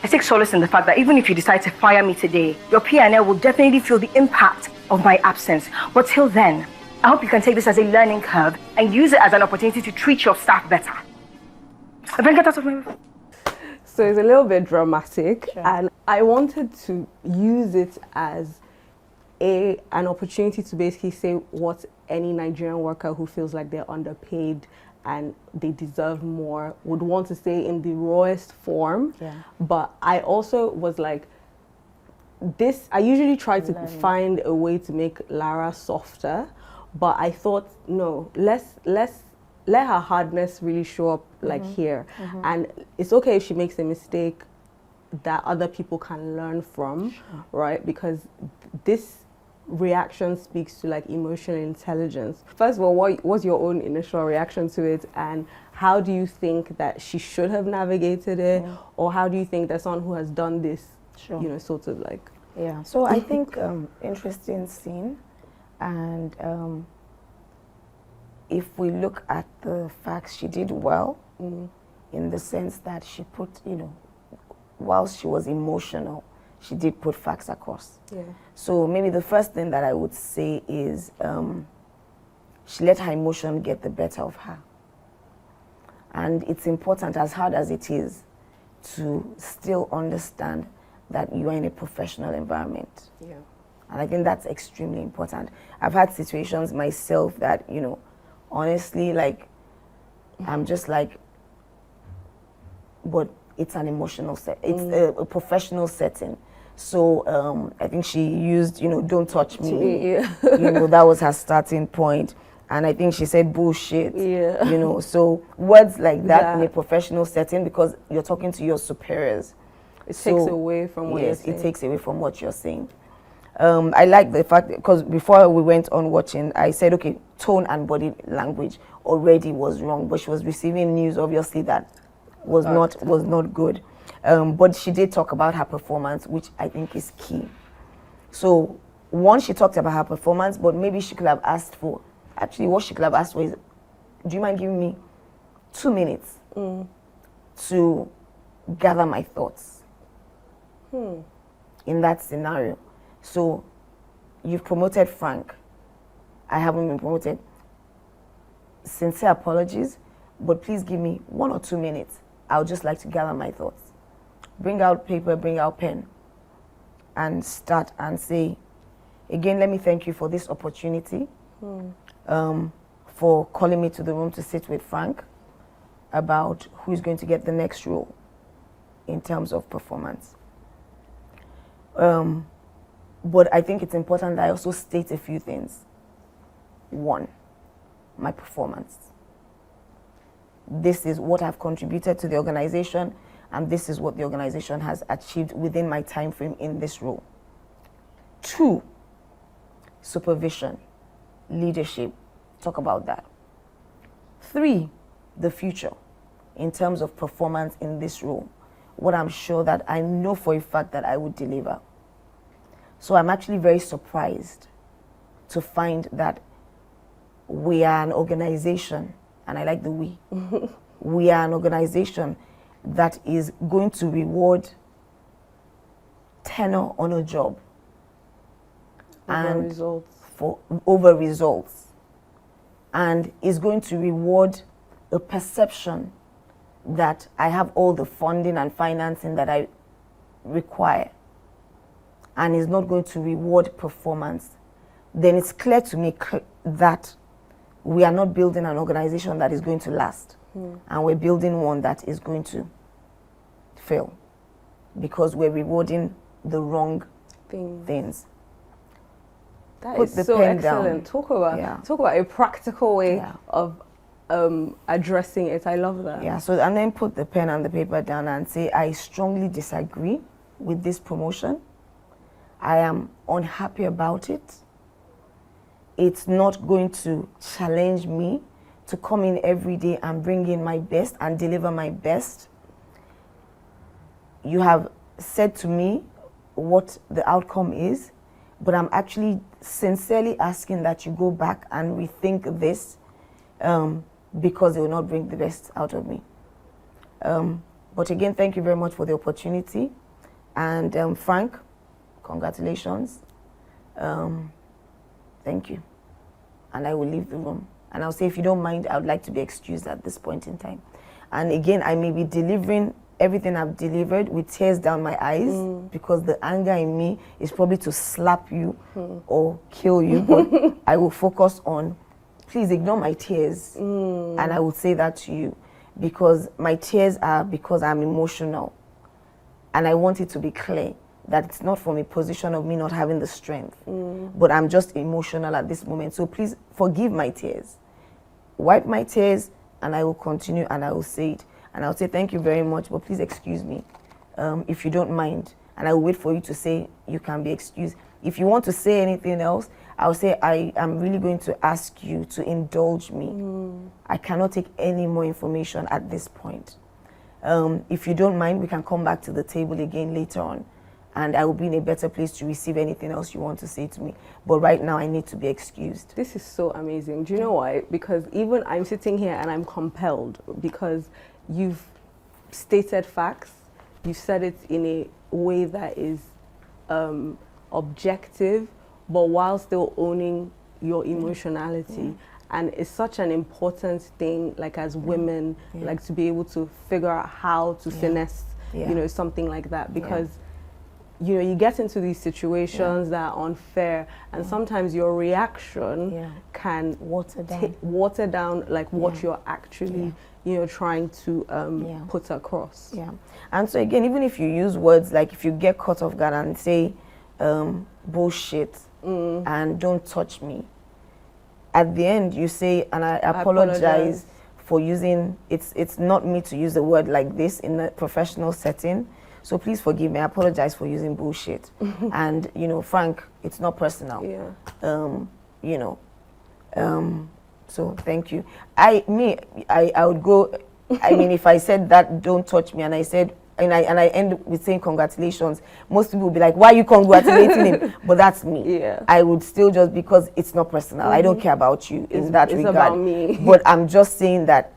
I take solace in the fact that even if you decide to fire me today, your P&L will definitely feel the impact of my absence. But till then, I hope you can take this as a learning curve and use it as an opportunity to treat your staff better. Get out of my room. So it's a little bit dramatic, and I wanted to use it as an opportunity to basically say what any Nigerian worker who feels like they're underpaid and they deserve more would want to say in the rawest form. But I also was like, I usually try to find a way to make Lara softer, but I thought, no, let her hardness really show up like here. And it's okay if she makes a mistake that other people can learn from, right? Because this reaction speaks to like emotional intelligence. First of all, what was your own initial reaction to it, and how do you think that she should have navigated it, or how do you think that someone who has done this, you know, sort of like... Yeah, so I think interesting scene, and if we look at the facts, she did well in the sense that she put, you know, whilst she was emotional, she did put facts across. So maybe the first thing that I would say is she let her emotion get the better of her. And it's important, as hard as it is, to still understand that you are in a professional environment. And I think that's extremely important. I've had situations myself that, you know, honestly, like, I'm just like, but it's an emotional set. It's a professional setting. So I think she used, you know, don't touch me. You know, that was her starting point. And I think she said bullshit. You know, so words like that in a professional setting, because you're talking to your superiors. It takes away from what you're saying. It takes away from what you're saying. I like the fact, because before we went on watching, I said, okay, tone and body language already was wrong, but she was receiving news, obviously, that was not good. But she did talk about her performance, which I think is key. So, one, she talked about her performance, but maybe she could have asked for, actually what she could have asked for is, do you mind giving me 2 minutes to gather my thoughts in that scenario? So, you've promoted Frank. I haven't been promoted. Sincere apologies, but please give me 1 or 2 minutes. I would just like to gather my thoughts. Bring out paper, bring out pen, and start and say, again, let me thank you for this opportunity, for calling me to the room to sit with Frank about who's going to get the next role in terms of performance. But I think it's important that I also state a few things. One, my performance. This is what I've contributed to the organization, and this is what the organization has achieved within my time frame in this role. 2, supervision, leadership, talk about that. 3, the future, in terms of performance in this role, what I'm sure that I know for a fact that I would deliver. So I'm actually very surprised to find that we are an organization, and I like the we. We are an organization that is going to reward tenure on a job over results, and is going to reward a perception that I have all the funding and financing that I require, and is not going to reward performance. Then it's clear to me that we are not building an organization that is going to last, and we're building one that is going to fail, because we're rewarding the wrong things. That is so excellent. Talk about a practical way of addressing it. I love that. Yeah, so and then put the pen and the paper down and say, I strongly disagree with this promotion. I am unhappy about it. It's not going to challenge me to come in every day and bring in my best and deliver my best. you have said to me what the outcome is, but I'm actually sincerely asking that you go back and rethink this because it will not bring the best out of me. But again, thank you very much for the opportunity. And Frank, congratulations. Thank you. And I will leave the room. And I'll say, if you don't mind, I would like to be excused at this point in time. And again, I may be delivering everything I've delivered with tears down my eyes because the anger in me is probably to slap you or kill you. But I will focus on, please ignore my tears. And I will say that to you because my tears are because I'm emotional. And I want it to be clear that it's not from a position of me not having the strength, but I'm just emotional at this moment. So please forgive my tears. Wipe my tears, and I will continue, and I will say it. And I'll say thank you very much, but please excuse me if you don't mind. And I will wait for you to say you can be excused. If you want to say anything else, I'll say I am really going to ask you to indulge me. I cannot take any more information at this point. If you don't mind, we can come back to the table again later on, and I will be in a better place to receive anything else you want to say to me. But right now, I need to be excused. This is so amazing. Do you know why? Because even I'm sitting here and I'm compelled because you've stated facts. You've said it in a way that is objective, but while still owning your emotionality. And it's such an important thing, like as women, like to be able to figure out how to finesse, you know, something like that. Because, you know, you get into these situations that are unfair, and sometimes your reaction can water down like what you're actually, you know, trying to put across. And so again, even if you use words like if you get caught off guard and say bullshit and don't touch me, at the end you say, and I apologize for using, it's not me to use a word like this in a professional setting, so please forgive me. I apologize for using bullshit. And you know, Frank, it's not personal. You know, so thank you. I would go, I mean, if I said that don't touch me and I said, and I end with saying congratulations, most people will be like, why are you congratulating him? But that's me. I would still just, because it's not personal. I don't care about you in that regard. It's about me. But I'm just saying that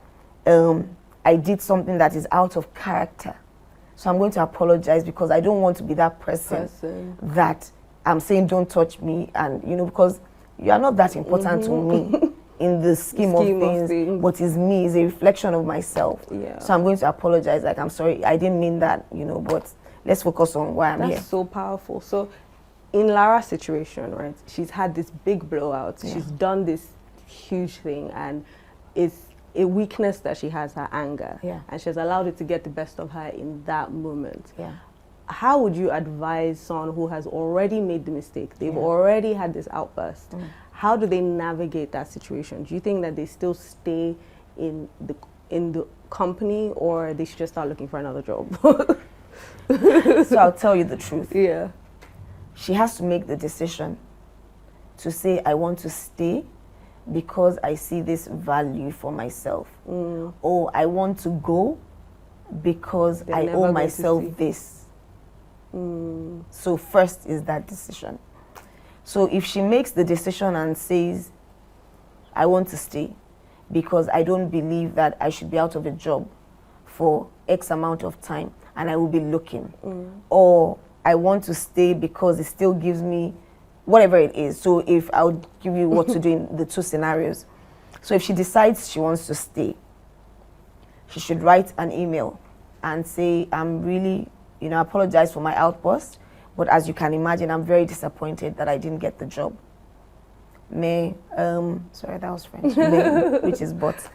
I did something that is out of character. So I'm going to apologize because I don't want to be that person that I'm saying don't touch me, and you know, because you are not that important to me in the scheme of things. What is me is a reflection of myself. So I'm going to apologize, like, I'm sorry, I didn't mean that, you know, but let's focus on why I'm here. That's so powerful. So in Lara's situation, right, she's had this big blowout. She's done this huge thing, and it's a weakness that she has, her anger. And she's allowed it to get the best of her in that moment. How would you advise someone who has already made the mistake? They've already had this outburst. How do they navigate that situation? Do you think that they still stay in the company, or they should just start looking for another job? So I'll tell you the truth. She has to make the decision to say, I want to stay because I see this value for myself. Or I want to go because I owe myself this. So first is that decision. So if she makes the decision and says, I want to stay because I don't believe that I should be out of a job for X amount of time and I will be looking, or I want to stay because it still gives me whatever it is. So if I'll give you what to do in the two scenarios. So if she decides she wants to stay, she should write an email and say, I'm really, you know, apologize for my outburst, but as you can imagine, I'm very disappointed that I didn't get the job. Sorry, that was French, which is but,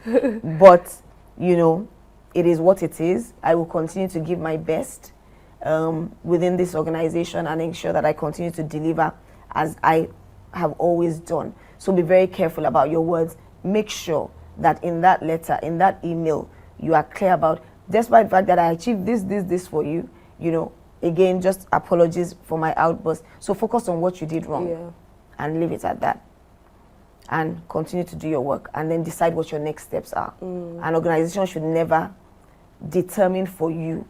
you know, it is what it is. I will continue to give my best within this organization and ensure that I continue to deliver as I have always done. So be very careful about your words. Make sure that in that letter, in that email, you are clear about, despite the fact that I achieved this for you, you know, again, just apologies for my outburst. So focus on what you did wrong and leave it at that. And continue to do your work and then decide what your next steps are. An organization should never determine for you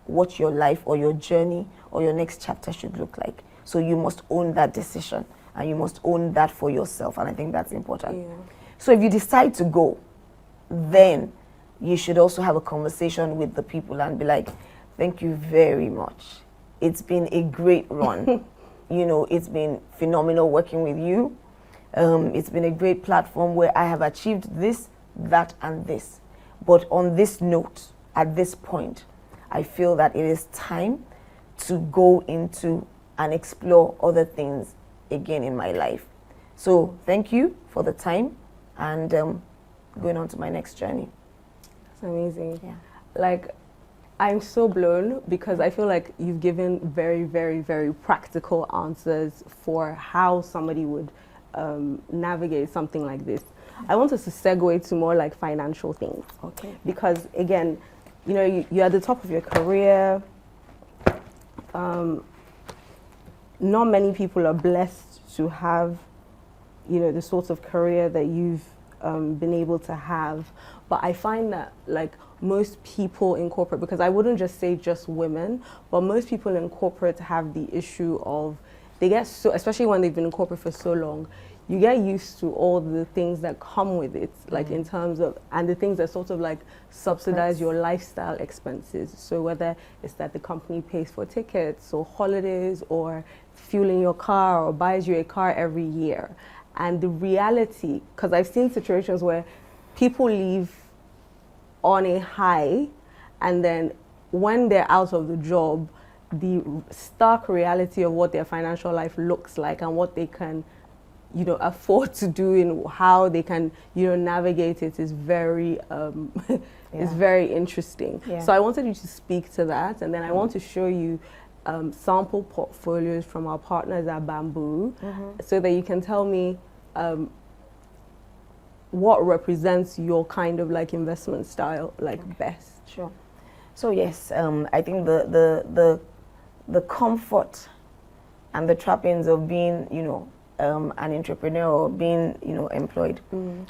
what your life or your journey or your next chapter should look like. So you must own that decision, and you must own that for yourself, and I think that's important. Yeah. So if you decide to go, then you should also have a conversation with the people and be like, thank you very much. It's been a great run. You know, it's been phenomenal working with you. It's been a great platform where I have achieved this, that, and this. But on this note, at this point, I feel that it is time to go into and explore other things again in my life. So thank you for the time, and going on to my next journey. That's amazing. Yeah. Like, I'm so blown because I feel like you've given very, very, very practical answers for how somebody would navigate something like this. I want us to segue to more like financial things. Okay. Because again, you know, you're at the top of your career. Not many people are blessed to have, you know, the sort of career that you've been able to have. But I find that like most people in corporate, because I wouldn't just say just women, but most people in corporate have the issue of, they get so, especially when they've been in corporate for so long, you get used to all the things that come with it, like in terms of, and the things that sort of like subsidize your lifestyle expenses. So whether it's that the company pays for tickets or holidays or fueling your car or buys you a car every year. And the reality, because I've seen situations where people leave on a high, and then when they're out of the job, the stark reality of what their financial life looks like and what they can, you know, afford to do and how they can, you know, navigate it is very, is very interesting. Yeah. So I wanted you to speak to that, and then I want to show you sample portfolios from our partners at Bamboo, so that you can tell me what represents your kind of like investment style like best. Sure. So yes, I think the comfort and the trappings of being, you know, an entrepreneur or being, you know, employed.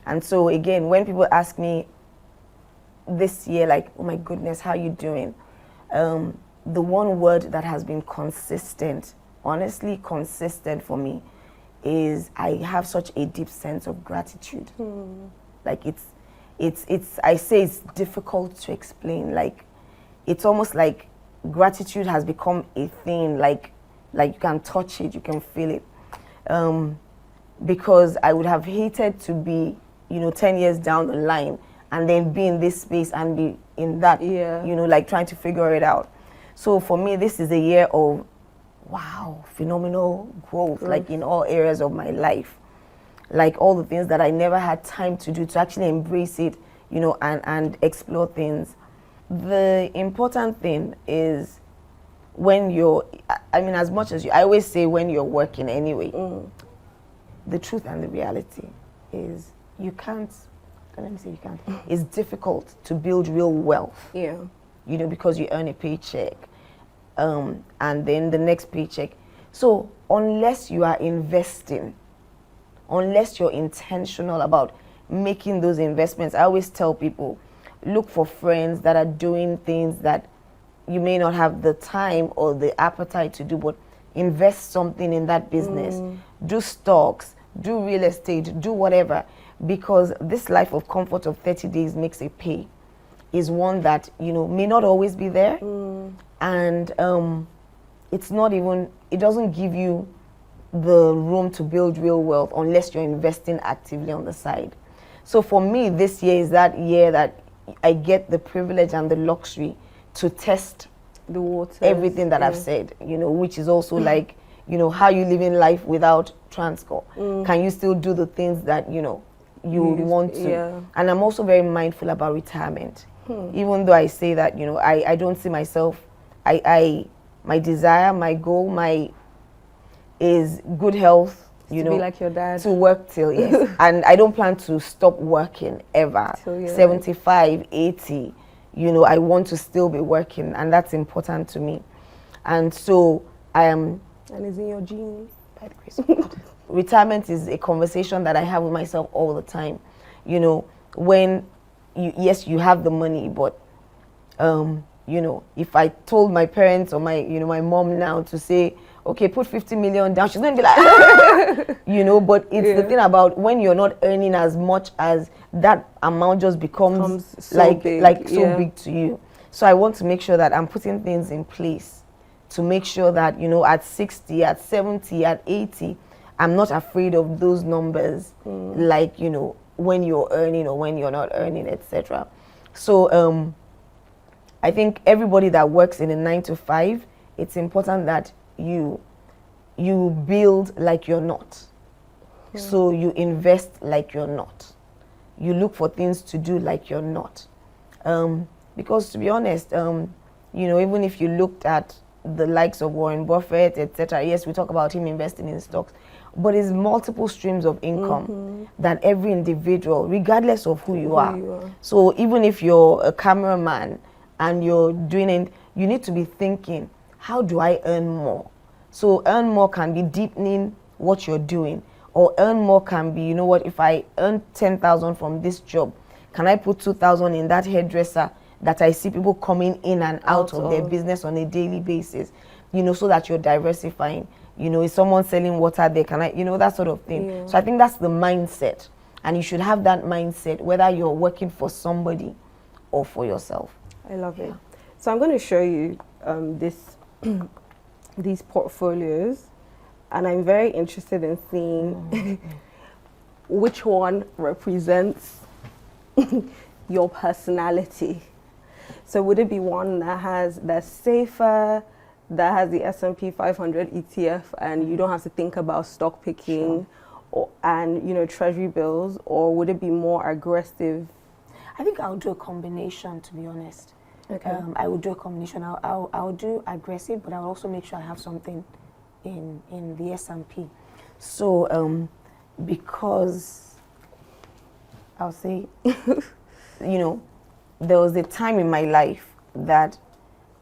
And so again, when people ask me this year, like, oh my goodness, how are you doing? The one word that has been consistent, honestly consistent for me, is I have such a deep sense of gratitude. Like it's I say it's difficult to explain. Like it's almost like gratitude has become a thing, like you can touch it, you can feel it. Because I would have hated to be, you know, 10 years down the line and then be in this space and be in that, you know, like trying to figure it out. So for me, this is a year of, wow, phenomenal growth, like in all areas of my life. Like all the things that I never had time to do, to actually embrace it, you know, and explore things. The important thing is when you're, I mean, as much as I always say when you're working anyway, the truth and the reality is you can't, let me say you can't, it's difficult to build real wealth. Yeah. You know, because you earn a paycheck, and then the next paycheck. So unless you are investing, unless you're intentional about making those investments, I always tell people, look for friends that are doing things that you may not have the time or the appetite to do, but invest something in that business. Do stocks, do real estate, do whatever, because this life of comfort of 30 days makes a pay is one that, you know, may not always be there. And it's not even, it doesn't give you the room to build real wealth unless you're investing actively on the side. So for me, this year is that year that I get the privilege and the luxury to test The water. everything that I've said, you know, which is also like, you know, how you live in life without Transcorp. Can you still do the things that, you know, you would want to? Yeah. And I'm also very mindful about retirement. Even though I say that, you know, I don't see myself, my desire, my goal, is good health, you know, be like your dad. to work till, yes. And I don't plan to stop working ever. Till you're 75, 80, you know, I want to still be working, and that's important to me. And so I am, And it's in your genes. by the grace of God. Retirement is a conversation that I have with myself all the time. You know, when yes, you have the money, but you know, if I told my parents or my mom now to say, okay, put 50 million down, she's going to be like, you know, but it's the thing about when you're not earning as much as that amount just becomes so big to you. So I want to make sure that I'm putting things in place to make sure that, you know, at 60, at 70, at 80, I'm not afraid of those numbers, like, you know, when you're earning or when you're not earning, etc. So I think everybody that works in a 9 to 5, it's important that you build like you're not. So you invest like you're not. You look for things to do like you're not. Because to be honest, you know, even if you looked at the likes of Warren Buffett, etc., yes, we talk about him investing in stocks, but it's multiple streams of income that every individual, regardless of who you are. So even if you're a cameraman and you're doing it, you need to be thinking, how do I earn more? So earn more can be deepening what you're doing, or earn more can be, you know what, if I earn 10,000 from this job, can I put 2,000 in that hairdresser that I see people coming in and out of their business on a daily basis, you know, so that you're diversifying. You know, is someone selling water there? Can I, you know, that sort of thing. So I think that's the mindset, and you should have that mindset whether you're working for somebody or for yourself. I love it. So I'm going to show you these portfolios, and I'm very interested in seeing which one represents your personality. So would it be one that's safer, that has the S&P 500 ETF, and you don't have to think about stock picking, and, you know, treasury bills, or would it be more aggressive? I think I'll do a combination, to be honest. Okay. I would do a combination. I'll do aggressive, but I'll also make sure I have something in the S&P. So because I'll say, you know, there was a time in my life that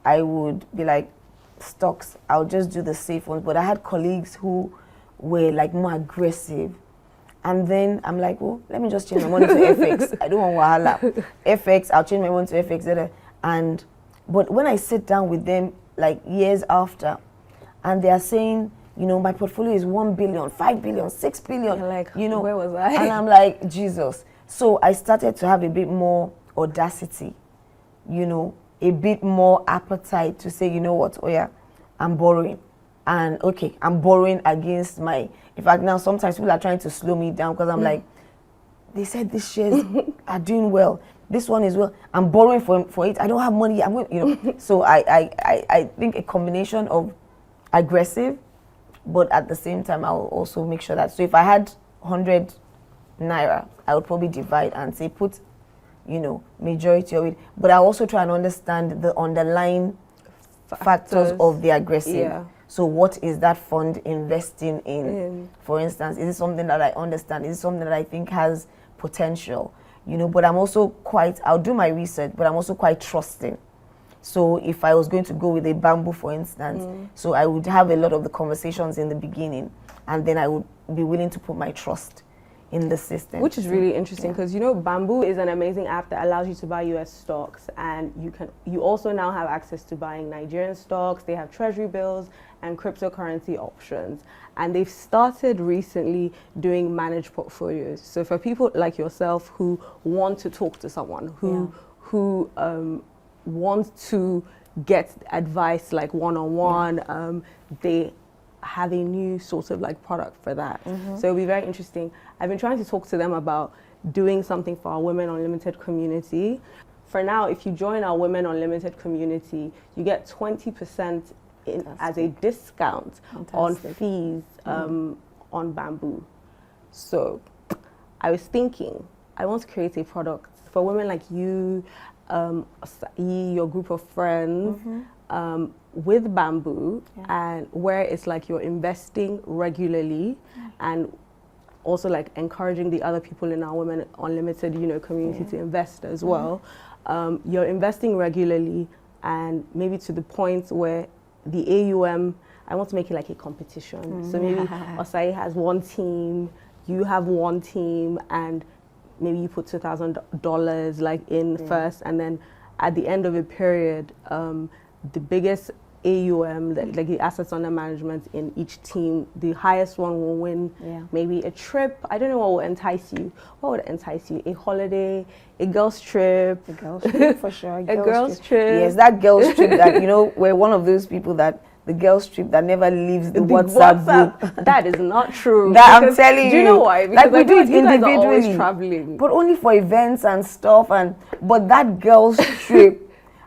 I would be like, stocks, I'll just do the safe ones. But I had colleagues who were like more aggressive. And then I'm like, oh, let me just change my money to FX. I don't want wahala. FX, I'll change my money to FX. But when I sit down with them like years after, and they are saying, you know, my portfolio is 1 billion, 5 billion, 6 billion. You're like, you know, where was I? And I'm like, Jesus. So I started to have a bit more audacity, you know, a bit more appetite to say, you know what, oh yeah, I'm borrowing. And okay, I'm borrowing against my, in fact, now sometimes people are trying to slow me down because I'm like, they said these shares are doing well. This one is well. I'm borrowing for it. I don't have money. I'm going, you know. So I think a combination of aggressive, but at the same time, I'll also make sure that, so if I had 100 naira, I would probably divide and say put, you know, majority of it. But I also try and understand the underlying factors of the aggressive. Yeah. So what is that fund investing in? For instance, is it something that I understand? Is it something that I think has potential? You know, but I'm also I'll do my research, but I'm also quite trusting. So if I was going to go with a bamboo, for instance, so I would have a lot of the conversations in the beginning, and then I would be willing to put my trust in the system. Which is really interesting because, you know, Bamboo is an amazing app that allows you to buy US stocks, and you also now have access to buying Nigerian stocks. They have treasury bills and cryptocurrency options, and they've started recently doing managed portfolios. So for people like yourself who want to talk to someone, who want to get advice like one-on-one, they have a new sort of like product for that. So it'll be very interesting. I've been trying to talk to them about doing something for our Women Unlimited community. For now, if you join our Women Unlimited community, you get 20% as a discount on fees on Bamboo. So I was thinking, I want to create a product for women like you, your group of friends, with Bamboo, and where it's like you're investing regularly and also like encouraging the other people in our Women Unlimited, you know, community to invest as well. You're investing regularly, and maybe to the point where the AUM, I want to make it like a competition. So maybe Osai has one team, you have one team, and maybe you put $2,000 like in first, and then at the end of a period, the biggest AUM, like the assets under management in each team, the highest one will win maybe a trip. I don't know what will entice you. What would entice you? A holiday, a girls' trip. A girls' trip, for sure. A girls' trip. Yes, that girls' trip that, you know, we're one of those people that, the girls' trip that never leaves the WhatsApp group. That is not true. That I'm telling you. Do you know why? Like Because we do it you guys are always individually, traveling. but only for events and stuff. But that girls' trip,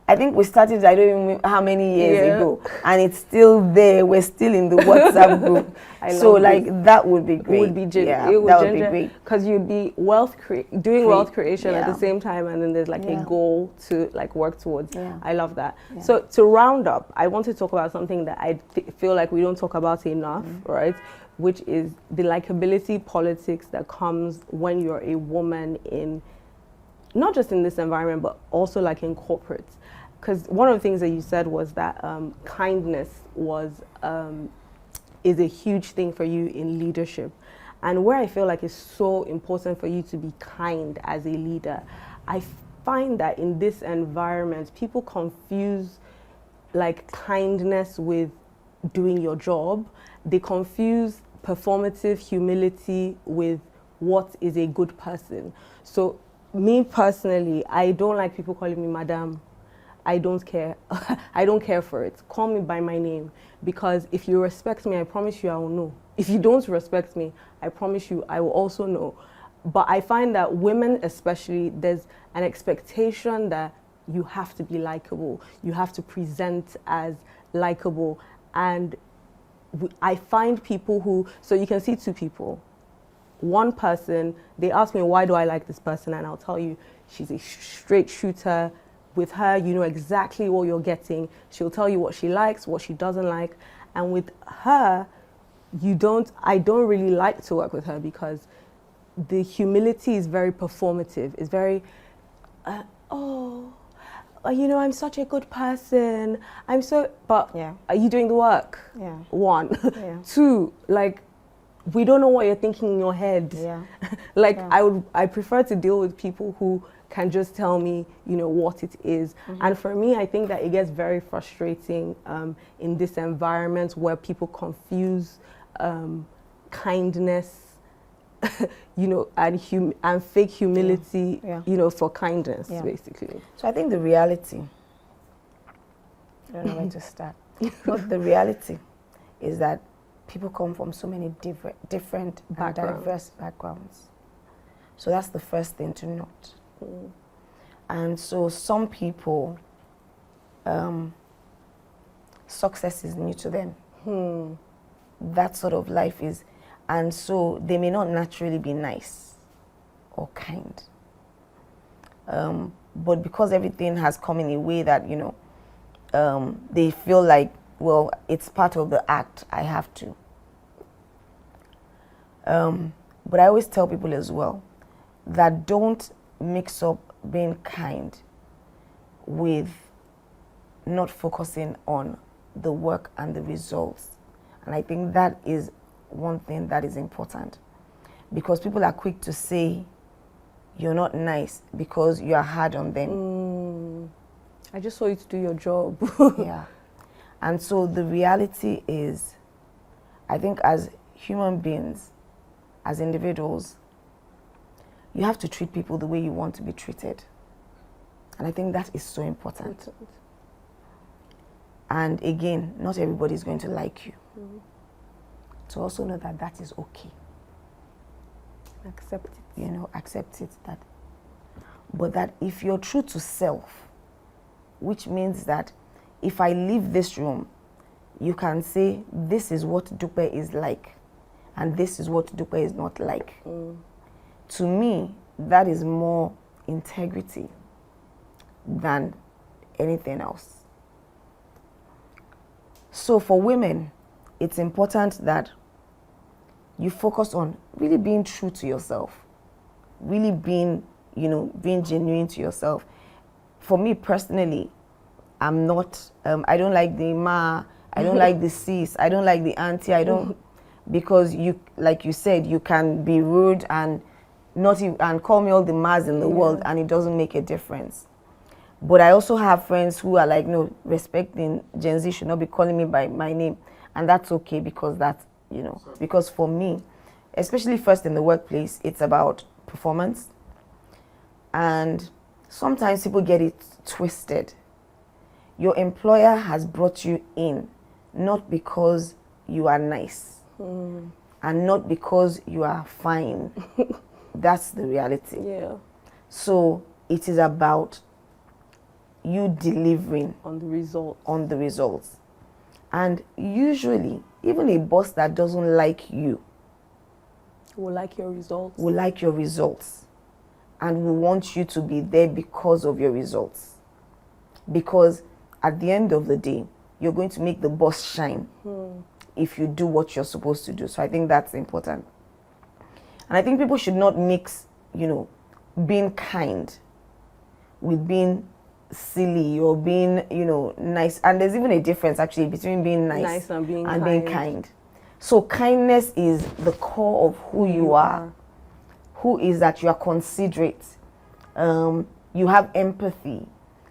I think we started, I don't even know how many years ago, and it's still there. We're still in the WhatsApp group. So like that would be great. It would be that would be great. Because you'd be doing wealth creation at the same time, and then there's like a goal to like work towards. I love that. So to round up, I want to talk about something that I feel like we don't talk about enough, right? Which is the likability politics that comes when you're a woman in, not just in this environment, but also like in corporates. Because one of the things that you said was that kindness is a huge thing for you in leadership. And where I feel like it's so important for you to be kind as a leader, I find that in this environment, people confuse like kindness with doing your job. They confuse performative humility with what is a good person. So me personally, I don't like people calling me madam. I don't care. I don't care for it. Call me by my name, because if you respect me, I promise you I will know. If you don't respect me, I promise you I will also know. But I find that women especially, there's an expectation that you have to be likable. You have to present as likable. And I find people who, so you can see two people. One person, they ask me, why do I like this person? And I'll tell you, she's a straight shooter. With her, you know exactly what you're getting. She'll tell you what she likes, what she doesn't like. And with her, I don't really like to work with her, because the humility is very performative. It's very, you know, I'm such a good person. But are you doing the work? Yeah. One. Two, like, we don't know what you're thinking in your head. I prefer to deal with people who can just tell me, you know, what it is. And for me, I think that it gets very frustrating in this environment where people confuse kindness, you know, and fake humility, you know, for kindness, basically. So I think the reality, I don't know where to start, but the reality is that people come from so many different and diverse backgrounds. So that's the first thing to note. And so some people, success is new to them. That sort of life is, and so they may not naturally be nice or kind. But because everything has come in a way that, you know, they feel like, well, it's part of the act, I have to. But I always tell people as well that don't mix up being kind with not focusing on the work and the results. And I think that is one thing that is important, because people are quick to say you're not nice because you are hard on them. I just want you to do your job. Yeah. And so the reality is, I think as human beings, as individuals, you have to treat people the way you want to be treated. And I think that is so important. And again, not everybody is going to like you. To also know that that is okay. Accept it. You know, accept it. But that if you're true to self, which means that if I leave this room, you can say, this is what Dupe is like, and this is what Dupe is not like. To me, that is more integrity than anything else. So for women, it's important that you focus on really being true to yourself, really being, you know, being genuine to yourself. For me personally, I'm not, I don't like the ma, I don't like the sis, I don't like the auntie, I don't, because you, like you said, you can be rude and not even, and call me all the mas in the world, and it doesn't make a difference. But I also have friends who are like, no, respecting Gen Z should not be calling me by my name. And that's okay, because that's, you know, because for me, especially first in the workplace, it's about performance. And sometimes people get it twisted. Your employer has brought you in not because you are nice and not because you are fine. That's the reality. Yeah. So it is about you delivering On the results. on the results. And usually, even a boss that doesn't like you Will like your results. will like your results and will want you to be there because of your results. Because at the end of the day, you're going to make the boss shine if you do what you're supposed to do. So I think that's important. And I think people should not mix, you know, being kind with being silly or being, you know, nice. And there's even a difference actually between being nice and being being kind. So kindness is the core of who you are. Who is that you are considerate. You have empathy,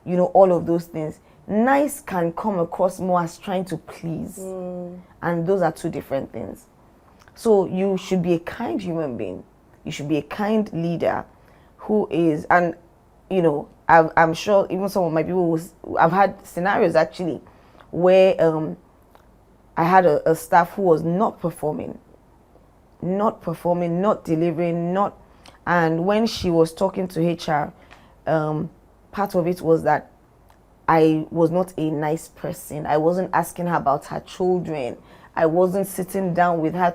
you know, all of those things. Nice can come across more as trying to please. And those are two different things. So you should be a kind human being. You should be a kind leader who is, and you know, I'm sure even some of my people I've had scenarios actually where I had a staff who was not performing, not delivering, and when she was talking to HR, part of it was that I was not a nice person. I wasn't asking her about her children. I wasn't sitting down with her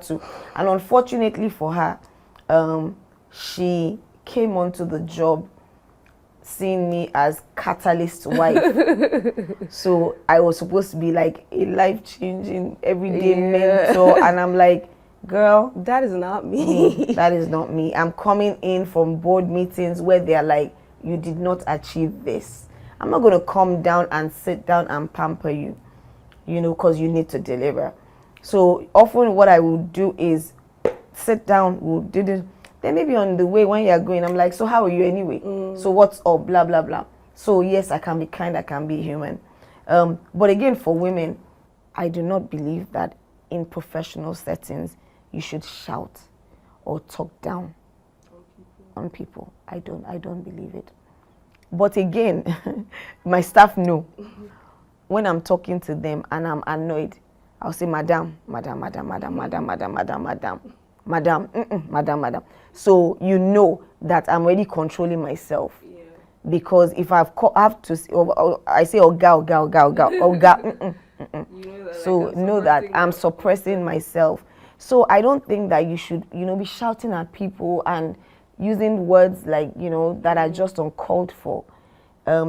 and unfortunately for her, she came onto the job seeing me as catalyst wife. So I was supposed to be like a life-changing, everyday mentor, and I'm like, girl, That is not me. that is not me. I'm coming in from board meetings where they're like, you did not achieve this. I'm not going to come down and sit down and pamper you, you know, because you need to deliver. So often what I will do is sit down, we'll do this. Then maybe on the way when you're going, I'm like, so how are you anyway? So what's up? Blah, blah, blah. So yes, I can be kind, I can be human. But again, for women, I do not believe that in professional settings, you should shout or talk down on people. I don't believe it. But again, my staff know when I'm talking to them and I'm annoyed, I'll say, madam. So you know that I'm already controlling myself. Because if I have to, I say, oga. So know that I'm suppressing myself. So I don't think that you should, you know, be shouting at people and using words like, you know, that are just uncalled for.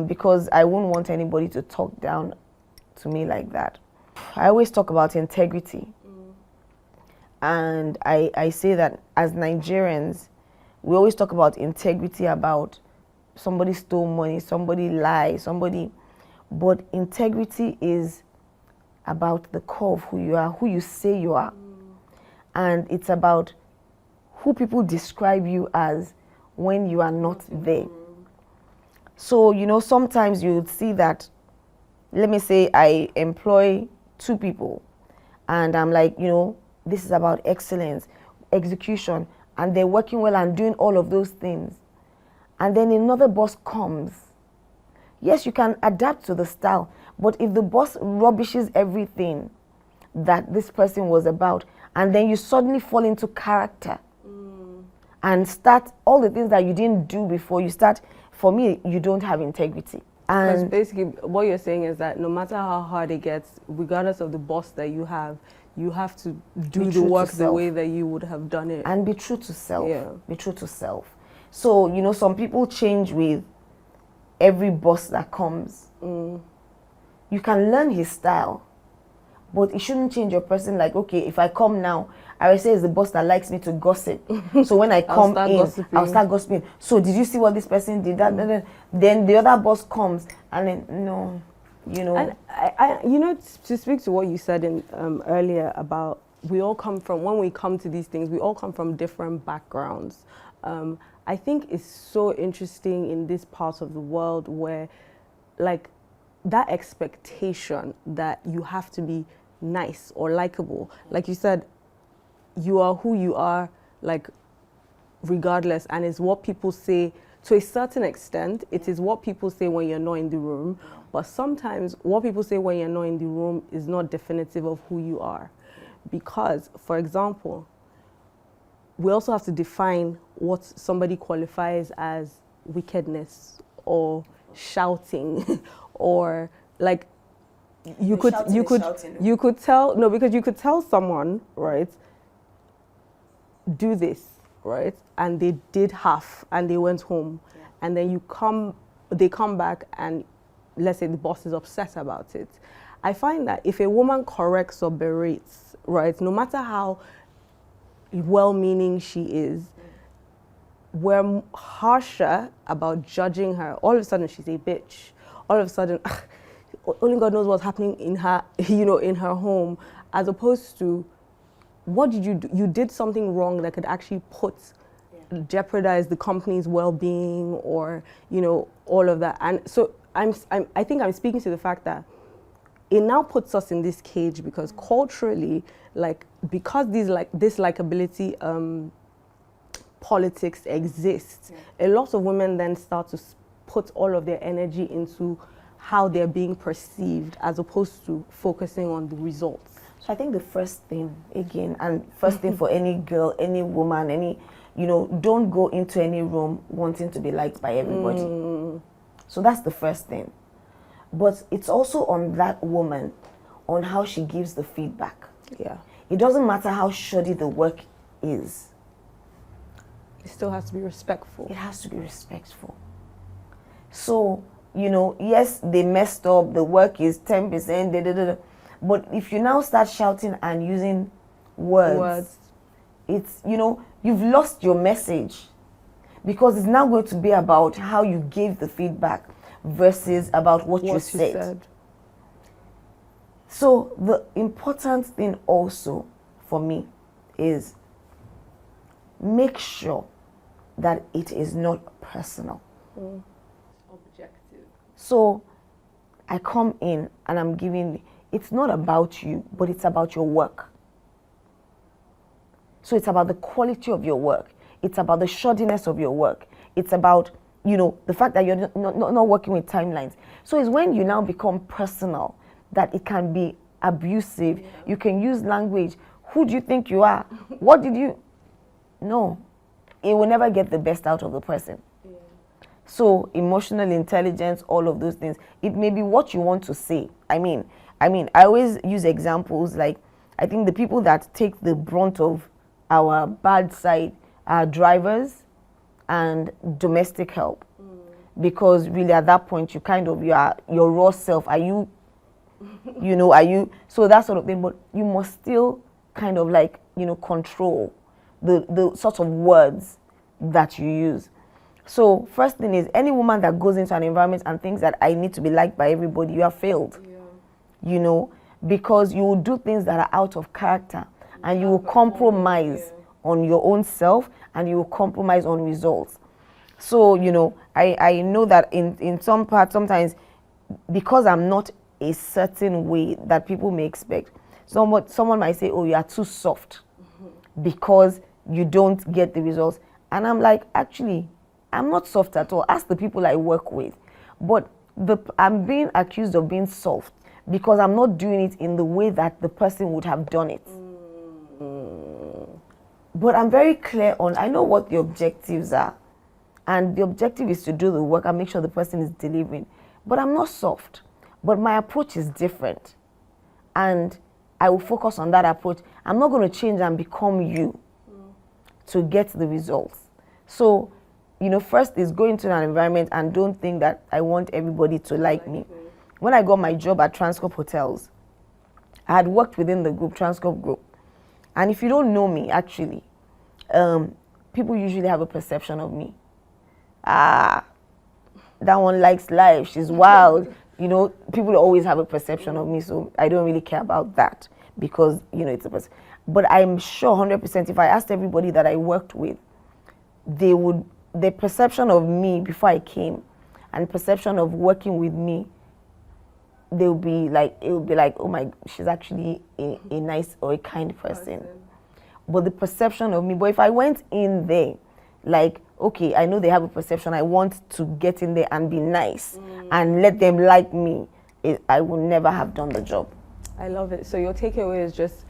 Because I wouldn't want anybody to talk down to me like that. I always talk about integrity. And I say that as Nigerians, we always talk about integrity, about somebody stole money, somebody lied, but integrity is about the core of who you are, who you say you are. And it's about who people describe you as when you are not there. So, you know, sometimes you would see that, let me say I employ 2 people and I'm like, you know, this is about excellence, execution, and they're working well and doing all of those things. And then another boss comes. Yes, you can adapt to the style, but if the boss rubbishes everything that this person was about, and then you suddenly fall into character and start all the things that you didn't do before, you start, for me, you don't have integrity. Because And basically what you're saying is that no matter how hard it gets, regardless of the boss that you have to do the work the way that you would have done it. and be true to self. Yeah. Be true to self. So, you know, some people change with every boss that comes. You can learn his style, but it shouldn't change your person. Like, okay, if I come now, Arese is the boss that likes me to gossip. So when I come I'll start gossiping. So did you see what this person did? Then the other boss comes, and then no, you know. And I you know, to speak to what you said in earlier about we all come from, when we come to these things, we all come from different backgrounds. I think it's so interesting in this part of the world where like that expectation that you have to be nice or likable. Like you said, you are who you are, like regardless, and it's what people say. To a certain extent, it is what people say when you're not in the room, but sometimes what people say when you're not in the room is not definitive of who you are. Because, for example, we also have to define what somebody qualifies as wickedness or shouting or like you could tell, no, because you could tell someone, right, do this, right, and they did half and they went home, and then they come back and let's say the boss is upset about it. I find that if a woman corrects or berates, right, no matter how well-meaning she is, we're harsher about judging her. All of a sudden she's a bitch. All of a sudden, only God knows what's happening in her, in her home, as opposed to, what did you do? You did something wrong that could actually jeopardize the company's well-being, or all of that. And so I think I'm speaking to the fact that it now puts us in this cage because culturally, because this likability politics exists, a lot of women then start to put all of their energy into how they're being perceived as opposed to focusing on the results. So I think the first thing, again, and first thing for any girl, any woman, don't go into any room wanting to be liked by everybody. So that's the first thing. But it's also on that woman, on how she gives the feedback. Yeah. It doesn't matter how shoddy the work is. It still has to be respectful. It has to be respectful. So, yes, they messed up, the work is 10%, but if you now start shouting and using words, it's, you've lost your message, because it's now going to be about how you gave the feedback versus about what you said. So the important thing also for me is make sure that it is not personal. Objective. So I come in and I'm giving, it's not about you, but it's about your work. So it's about the quality of your work. It's about the shoddiness of your work. It's about, the fact that you're not working with timelines. So it's when you now become personal that it can be abusive. Yeah. You can use language. Who do you think you are? What did you? No. It will never get the best out of the person. Yeah. So emotional intelligence, all of those things, it may be what you want to say. I mean, I always use examples like, I think the people that take the brunt of our bad side are drivers and domestic help. Because really at that point, you are your raw self. Are you, are you, so that sort of thing. But you must still kind of control the sort of words that you use. So first thing is, any woman that goes into an environment and thinks that I need to be liked by everybody, you have failed. Yeah. Because you will do things that are out of character, and you will compromise on your own self, and you will compromise on results. So, I know that in some parts, sometimes, because I'm not a certain way that people may expect, someone might say, oh, you are too soft because you don't get the results. And I'm like, actually, I'm not soft at all. Ask the people I work with. But I'm being accused of being soft because I'm not doing it in the way that the person would have done it. But I'm very clear on, I know what the objectives are. And the objective is to do the work and make sure the person is delivering. But I'm not soft. But my approach is different. And I will focus on that approach. I'm not going to change and become you to get the results. So, first is go into an environment and don't think that I want everybody to like me. When I got my job at Transcorp Hotels, I had worked within the group, Transcorp Group. And if you don't know me, actually, people usually have a perception of me. That one likes life, she's wild. People always have a perception of me, so I don't really care about that because, it's a person. But I'm sure 100% if I asked everybody that I worked with, their perception of me before I came and perception of working with me, it will be like, oh my, she's actually a nice or a kind person. But the perception of me, but if I went in there, like, okay, I know they have a perception, I want to get in there and be nice and let them like me, I will never have done the job. I love it. So your takeaway is just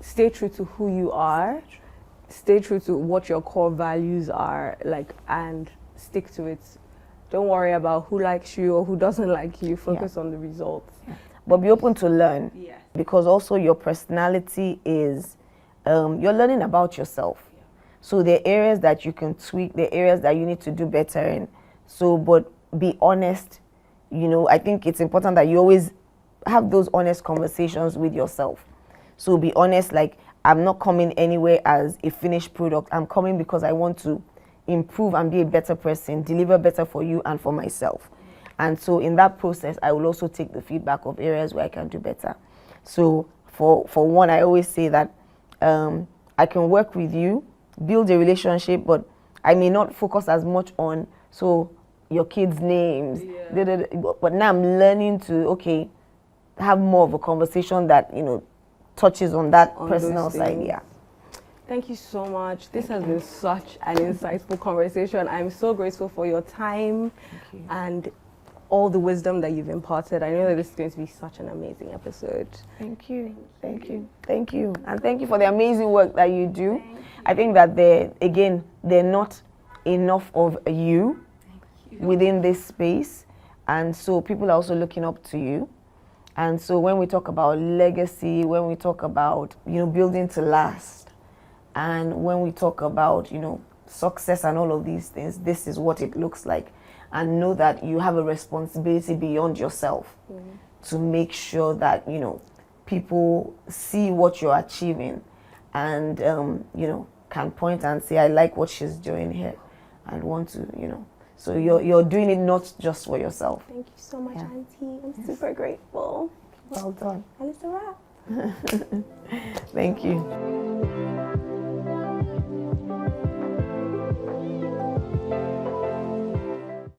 stay true to who you are, stay true to what your core values are, like, and stick to it. Don't worry about who likes you or who doesn't like you. Focus on the results. But be open to learn. Yes. Because also your personality is, you're learning about yourself. So there are areas that you can tweak, there are areas that you need to do better in. So, but be honest. You know, I think it's important that you always have those honest conversations with yourself. So be honest, like, I'm not coming anywhere as a finished product. I'm coming because I want to improve and be a better person, deliver better for you and for myself. And so in that process, I will also take the feedback of areas where I can do better. So for one, I always say that I can work with you, build a relationship, but I may not focus as much on, so your kids' names. But now I'm learning to, okay, have more of a conversation that, you know, touches on that personal side. Yeah. Thank you so much. This has been such an insightful conversation. I'm so grateful for your time and all the wisdom that you've imparted. I know that this is going to be such an amazing episode. Thank you. Thank you. Thank you. And thank you for the amazing work that you do. I think that there are not enough of you within this space. And so people are also looking up to you. And so when we talk about legacy, when we talk about, you know, building to last, and when we talk about, you know, success and all of these things, this is what it looks like. And know that you have a responsibility beyond yourself to make sure that, you know, people see what you're achieving and, you know, can point and say, I like what she's doing here and want to, you know. So you're doing it not just for yourself. Thank you so much, Auntie. I'm super grateful. Well done. And it's a wrap. Thank you.